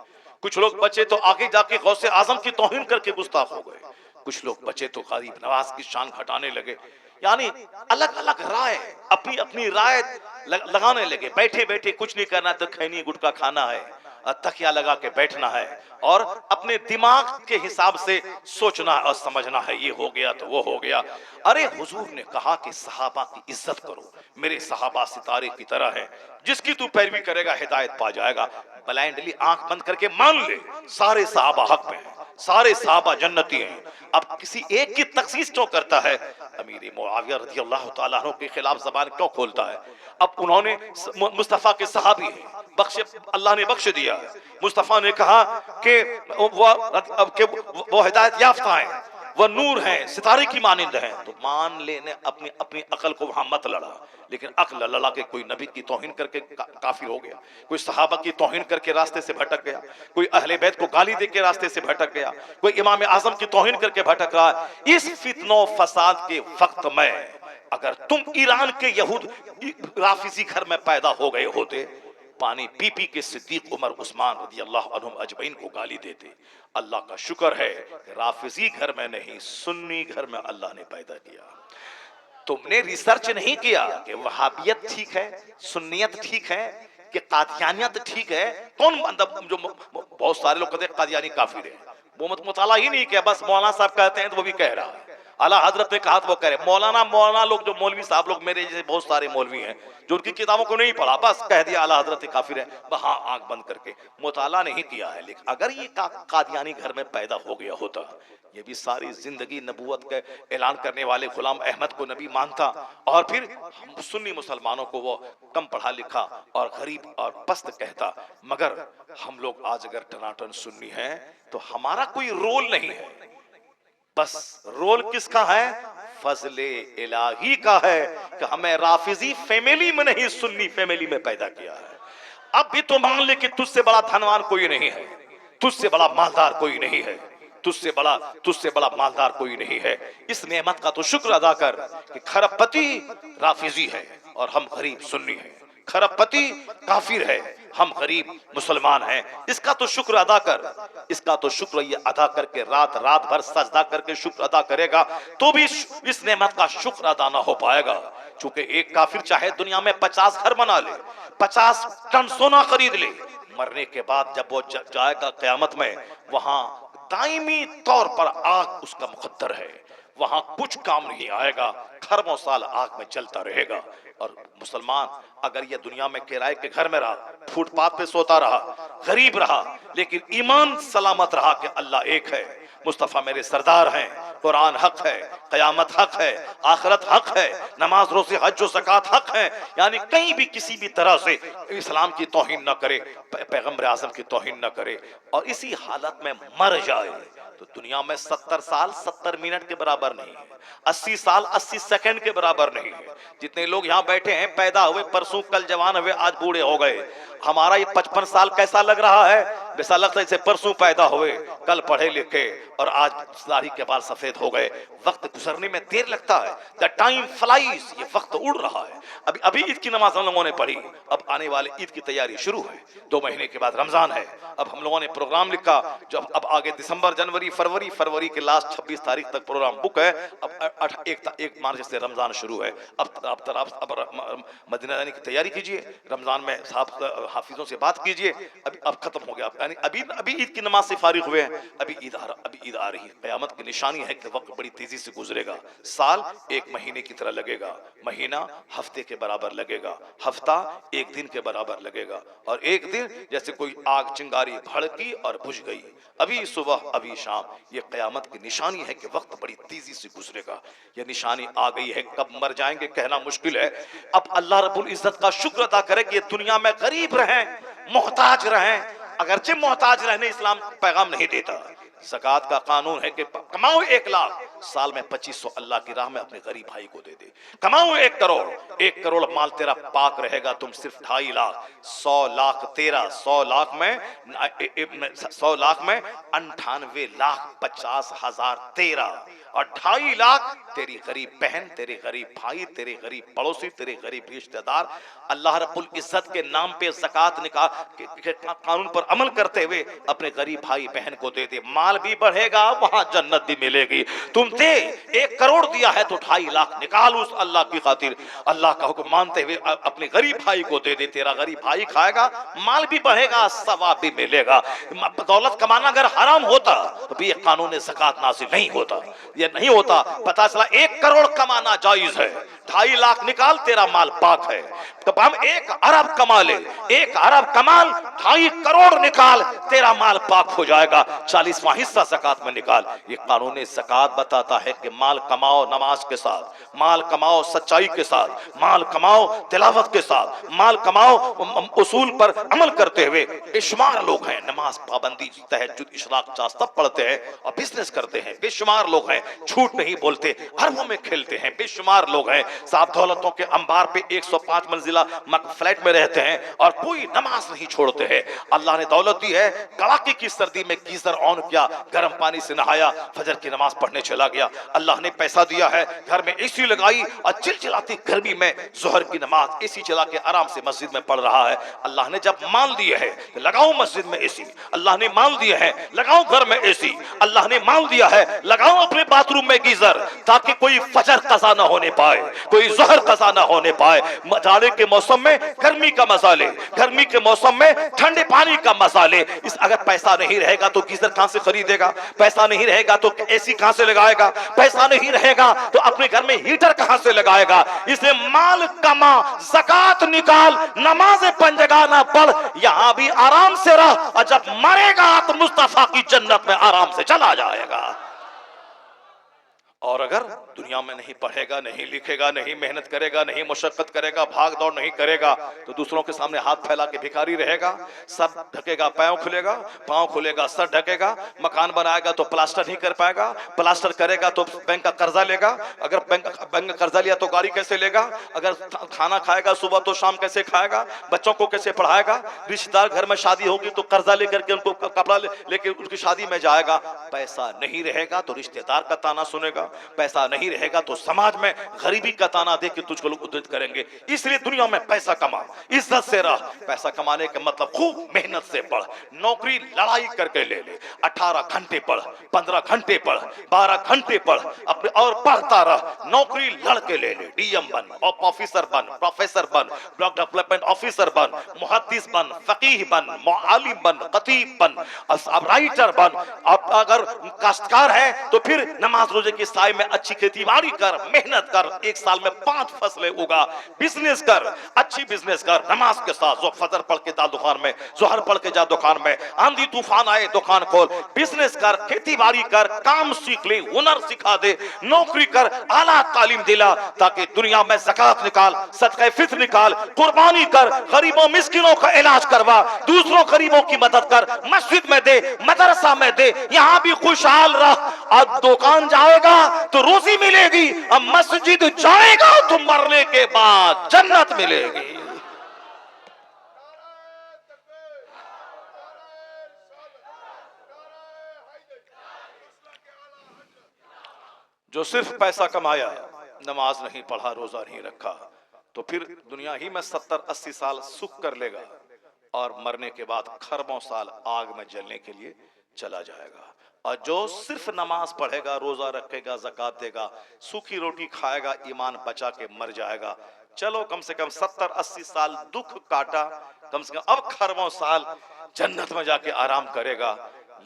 कुछ लोग बचे तो आगे जाके गौसे आजम की तौहीन करके गुस्ताख हो गए, कुछ लोग बचे तो गरीब नवाज की शान घटाने लगे। यानी अलग अलग राय, अपनी अपनी राय लगाने लगे। बैठे बैठे कुछ नहीं करना तो खैनी गुटका खाना है, तकिया लगा के बैठना है और अपने दिमाग के हिसाब से सोचना और समझना है, ये हो गया तो वो हो गया। अरे हुजूर ने कहा कि सहाबा की इज्जत करो, मेरे सहाबा सितारे की तरह है, जिसकी तू पैरवी करेगा हिदायत पा जाएगा। ब्लाइंडली आंख बंद करके मान ले सारे सहाबा हक में हैं, सारे सहाबा जन्नती हैं। अब किसी एक की तखसीस क्यों करता है? अमीर मुआविया रज़ी अल्लाह तआला अन्हु के खिलाफ जबान क्यों खोलता है? अब उन्होंने मुस्तफा के सहाबी हैं, बख्शे अल्लाह ने बख्श दिया है। मुस्तफा ने कहा कि वो हिदायत याफ्ता हैं, वह नूर हैं, सितारे की मानिंद हैं। तो मान लेने अपनी अपनी अकल को वहां मत लड़ा, लेकिन अक्ल लड़ा के कोई नबी की तौहीन करके काफिर हो गया, कोई सहाबा की तौहीन करके रास्ते से भटक गया, कोई अहले बैत को गाली दे के रास्ते से भटक गया, कोई इमाम आजम की तौहीन करके भटक रहा है। इस फितनो फसाद के वक्त में अगर तुम ईरान के यहूद राफिजी घर में पैदा हो गए होते, पानी पी पी के सिद्दीक उमर उस्मान रज़ी अल्लाह अन्हुम अजमईन को गाली देते। अल्लाह का शुक्र है राफिजी घर में नहीं, सुन्नी घर में अल्लाह ने पैदा किया। तुमने रिसर्च नहीं किया कि वहाबियत ठीक है, सुन्नियत ठीक है, कि कादियानियत ठीक है। कौन मतलब जो बहुत सारे लोग कहते हैं कादियानी काफिर है, वो मुताला ही नहीं किया, बस मौलाना साहब कहते हैं तो वो भी कह रहा है, आला हजरत ने कहा तो वो कह रहे। मौलाना लोग, जो मौलवी साहब लोग, मेरे जैसे बहुत सारे मौलवी हैं जो उनकी किताबों को नहीं पढ़ा, बस कह दिया आला हजरत काफिर है, वहां आंख बंद करके, मुताला नहीं किया है। लेकिन अगर ये कादियानी घर में पैदा हो गया होता, ये भी सारी जिंदगी नबूवत के ऐलान करने वाले गुलाम अहमद को नबी मानता, और फिर सुन्नी मुसलमानों को वो कम पढ़ा लिखा और गरीब और पस्त कहता। मगर हम लोग आज अगर टनाटन सुन्नी हैं तो हमारा कोई रोल नहीं है, बस रोल किसका है? फजले इलाही का है कि हमें राफिजी फैमिली में नहीं, सुन्नी फैमिली में पैदा किया है। अब भी तो मान ले कि तुझसे बड़ा धनवान कोई नहीं है, तुझसे बड़ा मालदार कोई नहीं है, तुझसे बड़ा मालदार कोई नहीं है। इस नेमत का तो शुक्र अदा कर कि खरबपति राफिजी है और हम गरीब सुन्नी हैं, खरबपति काफिर है, हम गरीब मुसलमान हैं। इसका तो शुक्र अदा कर, इसका तो शुक्र ये अदा करके रात भर सजदा करके शुक्र अदा करेगा तो भी इस नेमत का शुक्र अदा ना हो पाएगा। चूंकि एक काफिर चाहे दुनिया में 50 घर बना ले, 50 टन सोना खरीद ले, मरने के बाद जब वो जाएगा क़यामत में, वहां दायमी तौर पर आग उसका मुकद्दर है, वहां कुछ काम नहीं आएगा, खरबों साल आग में जलता रहेगा। और मुसलमान अगर ये दुनिया में किराए के घर में रहा, फुटपाथ पे सोता रहा, गरीब रहा, लेकिन ईमान सलामत रहा कि अल्लाह एक है, मुस्तफा मेरे सरदार हैं, कुरान हक है, कयामत हक है, आखिरत हक है, नमाज रोज़े हज व ज़कात हक है, यानी कहीं भी किसी भी तरह से इस्लाम की तौहीन न करे, पैगंबर आज़म की तौहीन न करे, और इसी हालत में मर जाए तो दुनिया में 70 साल 70 मिनट के बराबर नहीं है, 80 साल 80 सेकंड के बराबर नहीं है। जितने लोग यहाँ बैठे हैं, पैदा हुए परसों, कल जवान हुए, आज बूढ़े हो गए। हमारा ये 55 साल कैसा लग रहा है? वैसा लगता है जैसे परसों पैदा हुए, कल पढ़े लिखे, और आज दाढ़ी के बाल सफेद हो गए। वक्त गुजरने में देर लगता है, द टाइम फ्लाइज, ये वक्त उड़ रहा है। अभी ईद की नमाज हम लोगों ने पढ़ी, अब आने वाले ईद की तैयारी शुरू है, 2 महीने के बाद रमजान है। अब हम लोगों ने प्रोग्राम लिखा, जो अब आगे दिसंबर, जनवरी, फरवरी के लास्ट 26 तारीख तक प्रोग्राम बुक है। अब 1 मार्च से रमजान शुरू है। अब मदीना जाने की तैयारी कीजिए, रमजान में साहब हाफिजों से बात कीजिए। अब खत्म हो गया, यानी अभी ईद की नमाज से फारिग हुए हैं, अभी ईद आ रही है। क़यामत की निशानी है कि वक्त बड़ी तेजी से गुजरेगा। साल 1 महीने की तरह लगेगा, महीना हफ्ते के बराबर लगेगा, हफ्ता 1 दिन के बराबर लगेगा, और 1 दिन जैसे कोई आग चिंगारी भड़की और बुझ गई, अभी सुबह अभी शाम। ये क़यामत की निशानी है कि वक्त बड़ी तेजी से गुजरेगा। ये निशानी आ गई है, कब मर जाएंगे कहना मुश्किल है। अब अल्लाह रब्बुल इज्जत का शुक्र अदा करें कि दुनिया में गरीब रहें, मोहताज रहें। अगरचे मोहताज रहने इस्लाम पैगाम नहीं देता। ज़कात का कानून है कि कमाओ 1 लाख, साल में 2500 अल्लाह की राह में अपने गरीब भाई को दे दे। कमाओ 1 करोड़, 1 करोड़ माल तेरा पाक रहेगा, तुम सिर्फ 2.5 लाख, 100 लाख तेरा, 100 लाख में 98,50,000 तेरा, और 2.5 लाख तेरी गरीब बहन, तेरे गरीब भाई, तेरे गरीब पड़ोसी, तेरे गरीब रिश्तेदार अल्लाह रब्बुल इज्जत के नाम पे ज़कात निकाल के कानून पर अमल करते हुए अपने गरीब भाई बहन को दे दे। माल भी बढ़ेगा, वहां जन्नत भी मिलेगी। तुम दे, 1 करोड़ दिया है तो 2.5 लाख निकाल उस अल्लाह की खातिर। अल्लाह का हुक्म मानते हुए अपने गरीब भाई को दे दे। तेरा गरीब भाई खाएगा, माल भी बढ़ेगा, सवाब भी मिलेगा। दौलत कमाना अगर हराम होता तो भी ये कानून ज़कात नाज़िल नहीं होता, ये नहीं होता। पता चला 1 करोड़ कमाना जायज है, 2.5 लाख निकाल, तेरा माल पाक है। तो हम 1 अरब कमा ले, 1 अरब कमाल, 2.5 करोड़ निकाल, तेरा माल पाक हो जाएगा। 40वां हिस्सा ज़कात में निकाल। ये कानून ज़कात बताता है कि माल कमाओ नमाज के साथ, माल कमाओ सच्चाई के साथ, माल कमाओ तिलावत के साथ, माल कमाओ उसूल पर अमल करते हुए। बेशुमार लोग हैं नमाज पाबंदी तहज्जुद इशराक चास्त पढ़ते हैं और बिजनेस करते हैं। बेशुमार लोग हैं झूठ नहीं बोलते, अरबों में खेलते हैं। बेशुमार लोग हैं साहब दौलतों के अंबार पे 105 मंजिला फ्लैट में रहते हैं और कोई नमाज नहीं छोड़ते हैं। अल्लाह ने दौलत दी है, कड़ाके की सर्दी में गीजर ऑन किया, गर्म पानी से नहाया, फजर की नमाज पढ़ने चला गया। अल्लाह ने पैसा दिया है, घर में एसी लगाई और चिलचिलाती गर्मी में जोहर की नमाज एसी चला के आराम से मस्जिद में पढ़ रहा है। अल्लाह ने जब माल दिए है लगाओ मस्जिद में एसी, अल्लाह ने माल दिए है लगाओ घर में एसी, अल्लाह ने माल दिया है लगाओ अपने बाथरूम में गीजर, ताकि कोई फजर कज़ा ना होने पाए, कोई जोहर कज़ा ना होने पाए। जाड़े के मौसम में गर्मी का मजा ले, गर्मी के मौसम में ठंडे पानी का मजा ले। इस अगर पैसा नहीं रहेगा तो गीजर कहां से खरीदेगा, पैसा नहीं रहेगा तो एसी कहां से लगाएगा, पैसा नहीं रहेगा तो अपने घर में हीटर कहां से लगाएगा। इसलिए माल कमा, ज़कात निकाल, नमाज़ें 5 जगह ना पढ़, यहां भी आराम से रह, और जब मरेगा तो मुस्तफा की जन्नत में आराम से चला जाएगा। और अगर दुनिया में नहीं पढ़ेगा, नहीं लिखेगा, नहीं मेहनत करेगा, नहीं मुशक्कत करेगा, भाग दौड़ नहीं करेगा, तो दूसरों के सामने हाथ फैला के भिखारी रहेगा। सर ढकेगा, पाँव खुलेगा, सर ढकेगा। मकान बनाएगा तो प्लास्टर नहीं कर पाएगा, प्लास्टर करेगा तो बैंक का कर्जा लेगा। अगर बैंक का कर्जा लिया तो गाड़ी कैसे लेगा, अगर खाना खाएगा सुबह तो शाम कैसे खाएगा, बच्चों को कैसे पढ़ाएगा। रिश्तेदार घर में शादी होगी तो कर्जा लेकर के उनको कपड़ा लेके उनकी शादी में जाएगा। पैसा नहीं रहेगा तो रिश्तेदार का ताना सुनेगा, पैसा नहीं रहेगा तो समाज में गरीबी का ताना दे के तुझको लोग उद्धृत करेंगे। इसलिए दुनिया में पैसा कमा, इज्जत से रह। पैसा कमाने का मतलब खूब मेहनत से पढ़, नौकरी लड़ाई करके ले ले। 18 घंटे पढ़, 15 घंटे पढ़, 12 घंटे पढ़, अपने और पढ़ता रह। नौकरी लड़के ले ले, डीएम बन, ऑफिसर बन, प्रोफेसर बन, ब्लॉक डेवलपमेंट ऑफिसर बन, मुहद्दिस बन, फकीह बन, मुआलिम बन, खतीब बन, राइटर बन। अगर काश्तकार है तो फिर नमाज रोजे की साय में अच्छी खेती बाड़ी कर, मेहनत कर, 1 साल में 5 फसलें उगा। बिजनेस कर, अच्छी बिजनेस कर, नमाज के साथ। जो फजर पढ़ के जा दुकान में, जोहर पढ़ के जा दुकान में, आंधी तूफान आए दुकान खोल। बिजनेस कर, खेती बाड़ी कर, काम सीख ले, हुनर सिखा दे, नौकरी कर, आला तालीम दिला, ताकि दुनिया में ज़कात निकाल, सदका फित्र निकाल, कुर्बानी कर, गरीबों मिस्किनों का इलाज करवा, दूसरों गरीबों की मदद कर, मस्जिद में दे, मदरसा में दे, यहां भी खुशहाल रह। अब दुकान जाएगा तो रोजी मिलेगी, अब मस्जिद जाएगा तो मरने के बाद जन्नत मिलेगी। जो सिर्फ पैसा कमाया, नमाज नहीं पढ़ा, रोजा नहीं रखा, तो फिर दुनिया ही में 70-80 साल सुख कर लेगा और मरने के बाद खरबों साल आग में जलने के लिए चला जाएगा। और जो सिर्फ नमाज पढ़ेगा, रोजा रखेगा, ज़कात देगा, सूखी रोटी खाएगा, ईमान बचा के मर जाएगा। चलो कम से कम 70-80 साल दुख काटा, कम से कम अब खरबों साल जन्नत में जाके आराम करेगा।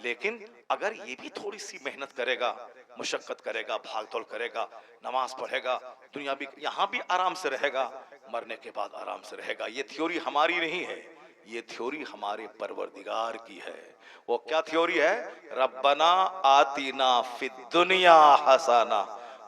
लेकिन अगर ये भी थोड़ी सी मेहनत करेगा, मुशक्कत करेगा, भागदौड़ करेगा, नमाज पढ़ेगा, दुनिया भी यहाँ भी आराम से रहेगा, मरने के बाद आराम से रहेगा। ये थ्योरी हमारी नहीं है, ये थ्योरी हमारे परवरदिगार की है। वो क्या थ्योरी है? रब्बना आतीना फिद दुनिया हसना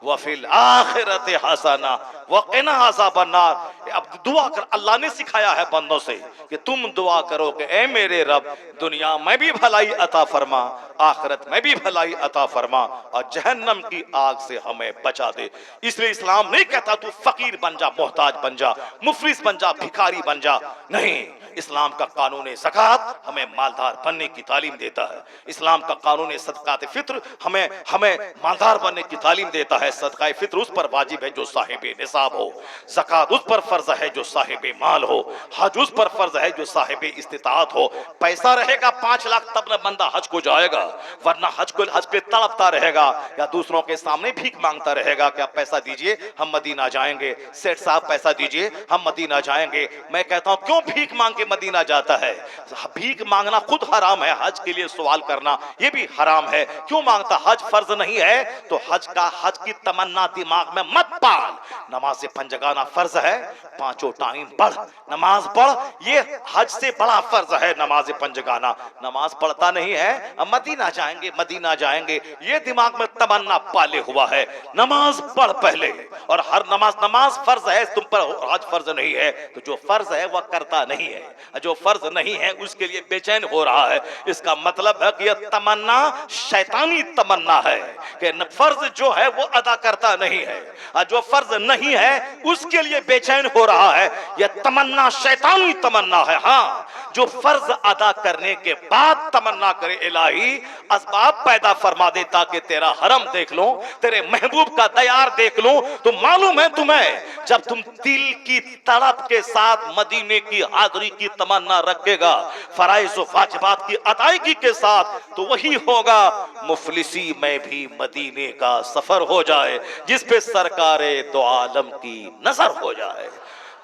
व फिल आखिरति हसना व क़िना अज़ाबन नार। अब दुआ कर, अल्लाह ने सिखाया है बंदों से कि तुम दुआ करो कि ए मेरे रब, दुनिया में भी भलाई अता फरमा, आखिरत में भी भलाई अता फरमा, और जहन्नम की आग से हमें बचा दे। इसलिए इस्लाम नहीं कहता तू फकीर बन जा, मोहताज बन जा, मुफलिस बन जा, भिखारी बन जा। नहीं, इस्लाम का कानून ज़कात हमें मालदार बनने की तालीम देता है। इस्लाम का कानून सदकात फित्र हमें हमें मालदार बनने की तालीम देता है। सदका फित्र उस पर वाजिब है जो साहिब निसाब हो, ज़कात उस पर फर्ज है जो साहिब माल हो, हज उस पर फर्ज है जो साहिब इस्तिताअत हो। पैसा रहेगा 5 लाख तब न बंदा हज को जाएगा, वरना हज के तड़पता रहेगा या दूसरों के सामने भीख मांगता रहेगा। क्या पैसा दीजिए हम मदीना जाएंगे, सेठ साहब पैसा दीजिए हम मदीना जाएंगे। मैं कहता हूं क्यों भीख मांग के मदीना जाता है? भीख मांगना खुद हराम है, हज के लिए सवाल करना यह भी हराम है। क्यों मांगता? हज फर्ज नहीं है तो हज की तमन्ना दिमाग में मत पाल। नमाज पंजगाना फर्ज है, 5 टाइम पढ़, नमाज पढ़, ये हज से बड़ा फर्ज है नमाज पंजगाना। नमाज पढ़ता नहीं है, अब मदीना जाएंगे मदीना जाएंगे, ये दिमाग में तमन्ना पाले हुआ है। नमाज पढ़ पहले, और हर नमाज फर्ज है तुम पर, हज फर्ज नहीं है। तो जो फर्ज है वह करता नहीं है, जो फर्ज नहीं है उसके लिए बेचैन हो रहा है। इसका मतलब है कि यह तमन्ना शैतानी तमन्ना है कि फर्ज जो है वो अदा करता नहीं है, और जो फर्ज नहीं है उसके लिए बेचैन हो रहा है। यह तमन्ना शैतानी तमन्ना है। हाँ, जो फर्ज अदा करने के बाद तमन्ना करे इलाही असबाब पैदा फरमा दे ताकि तेरा हरम देख लो, तेरे महबूब का दयार देख लो, तो मालूम है तुम्हें जब तुम दिल की तड़प के साथ मदीने की हाजिरी की तमन्ना रखेगा, फराइज व वाजिबात की अदायगी के साथ, तो वही होगा मुफलिसी में भी मदीने का सफर हो जाए, जिस पे सरकारे दो आलम की नजर हो जाए।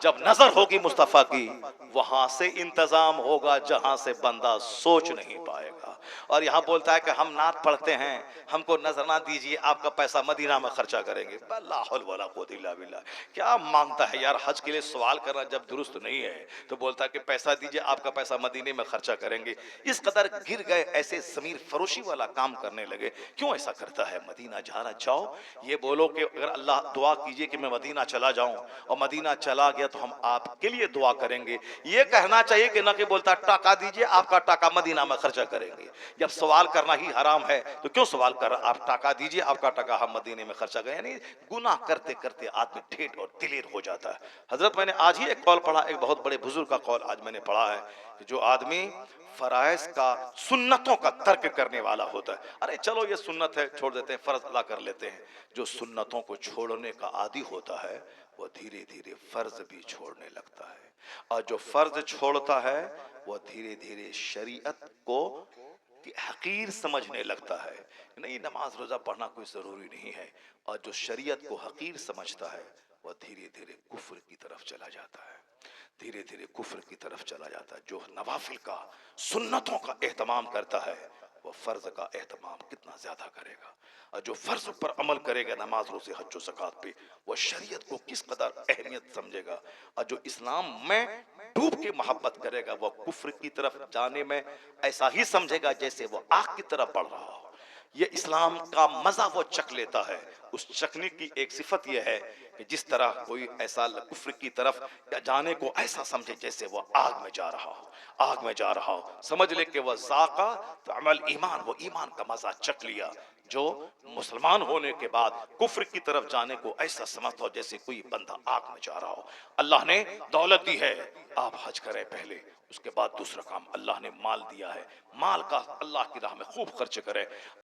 जब नजर होगी मुस्तफा की, वहां से इंतजाम होगा जहां से बंदा सोच नहीं पाएगा। और यहां बोलता है कि हम नात पढ़ते हैं, हमको नजर ना दीजिए, आपका पैसा मदीना में खर्चा करेंगे। ला हौल वला कुव्वता इल्ला बिल्लाह। क्या मांगता है यार? हज के लिए सवाल करना जब दुरुस्त नहीं है तो बोलता है कि पैसा दीजिए, आपका पैसा मदीने में खर्चा करेंगे। इस कदर गिर गए, ऐसे जमीर फरोशी वाला काम करने लगे। क्यों ऐसा करता है? मदीना जाना चाहो, ये बोलो कि अगर अल्लाह दुआ कीजिए कि मैं मदीना चला जाऊं, और मदीना चला गया तो हम आपके लिए दुआ करेंगे। ये कहना चाहिए कि ना कि बोलता टाका दीजिए, आपका टाका मदीना में खर्चा करेंगे। जब सवाल करना ही हराम है तो क्यों सवाल कर रहा? आप टाका दीजिए, आपका टाका हम मदीने में खर्चा करें। यानी गुनाह करते करते आदमी ठेठ और दिलेर हो जाता है। हजरत, मैंने आज ही एक कौल पढ़ा, एक बहुत बड़े बुजुर्ग का कौल आज मैंने पढ़ा है कि जो आदमी फराइज का, सुन्नतों का तर्क करने वाला होता है, अरे चलो ये सुन्नत है छोड़ देते हैं, फर्ज अदा कर लेते हैं। जो सुन्नतों को छोड़ने का आदी होता है वो धीरे धीरे फर्ज भी छोड़ने लगता है, और जो फर्ज छोड़ता है वो धीरे धीरे शरीयत को हकीर समझने लगता है। नहीं, नमाज रोजा पढ़ना कोई जरूरी नहीं है। और जो शरीयत को हकीर समझता है वह धीरे धीरे कुफ्र की तरफ चला जाता है, धीरे धीरे कुफ्र की तरफ चला जाता है। जो नवाफिल का, सुन्नतों का एहतमाम करता है वह फर्ज का एहतमाम कितना ज्यादा करेगा। और जो फर्ज पर अमल करेगा, नमाज रोज़े हज व ज़कात पे, वह शरीयत को किस कदर अहमियत समझेगा। और जो इस्लाम में डूब के मोहब्बत करेगा वह कुफ्र की तरफ जाने में ऐसा ही समझेगा जैसे वह आग की तरफ बढ़ रहा हो। ये इस्लाम का मजा वो चख लेता है। उस चखने की एक सिफत यह है कि जिस तरह कोई ऐसा कुफ्र की तरफ जाने को ऐसा समझे जैसे वो आग में जा रहा हो, आग में जा रहा हो, समझ ले कि वह जाका तो अमल ईमान, वो ईमान का मजा चख लिया। जो मुसलमान होने के बाद कुफ्र की तरफ जाने को ऐसा समझता हो जैसे कोई बंदा आग में जा रहा हो। अल्लाह ने दौलत दी है, आप हज करें पहले, उसके बाद दूसरा काम अल्लाह ने माल दिया है, माल का अल्लाह की राह में खूब खर्च करें।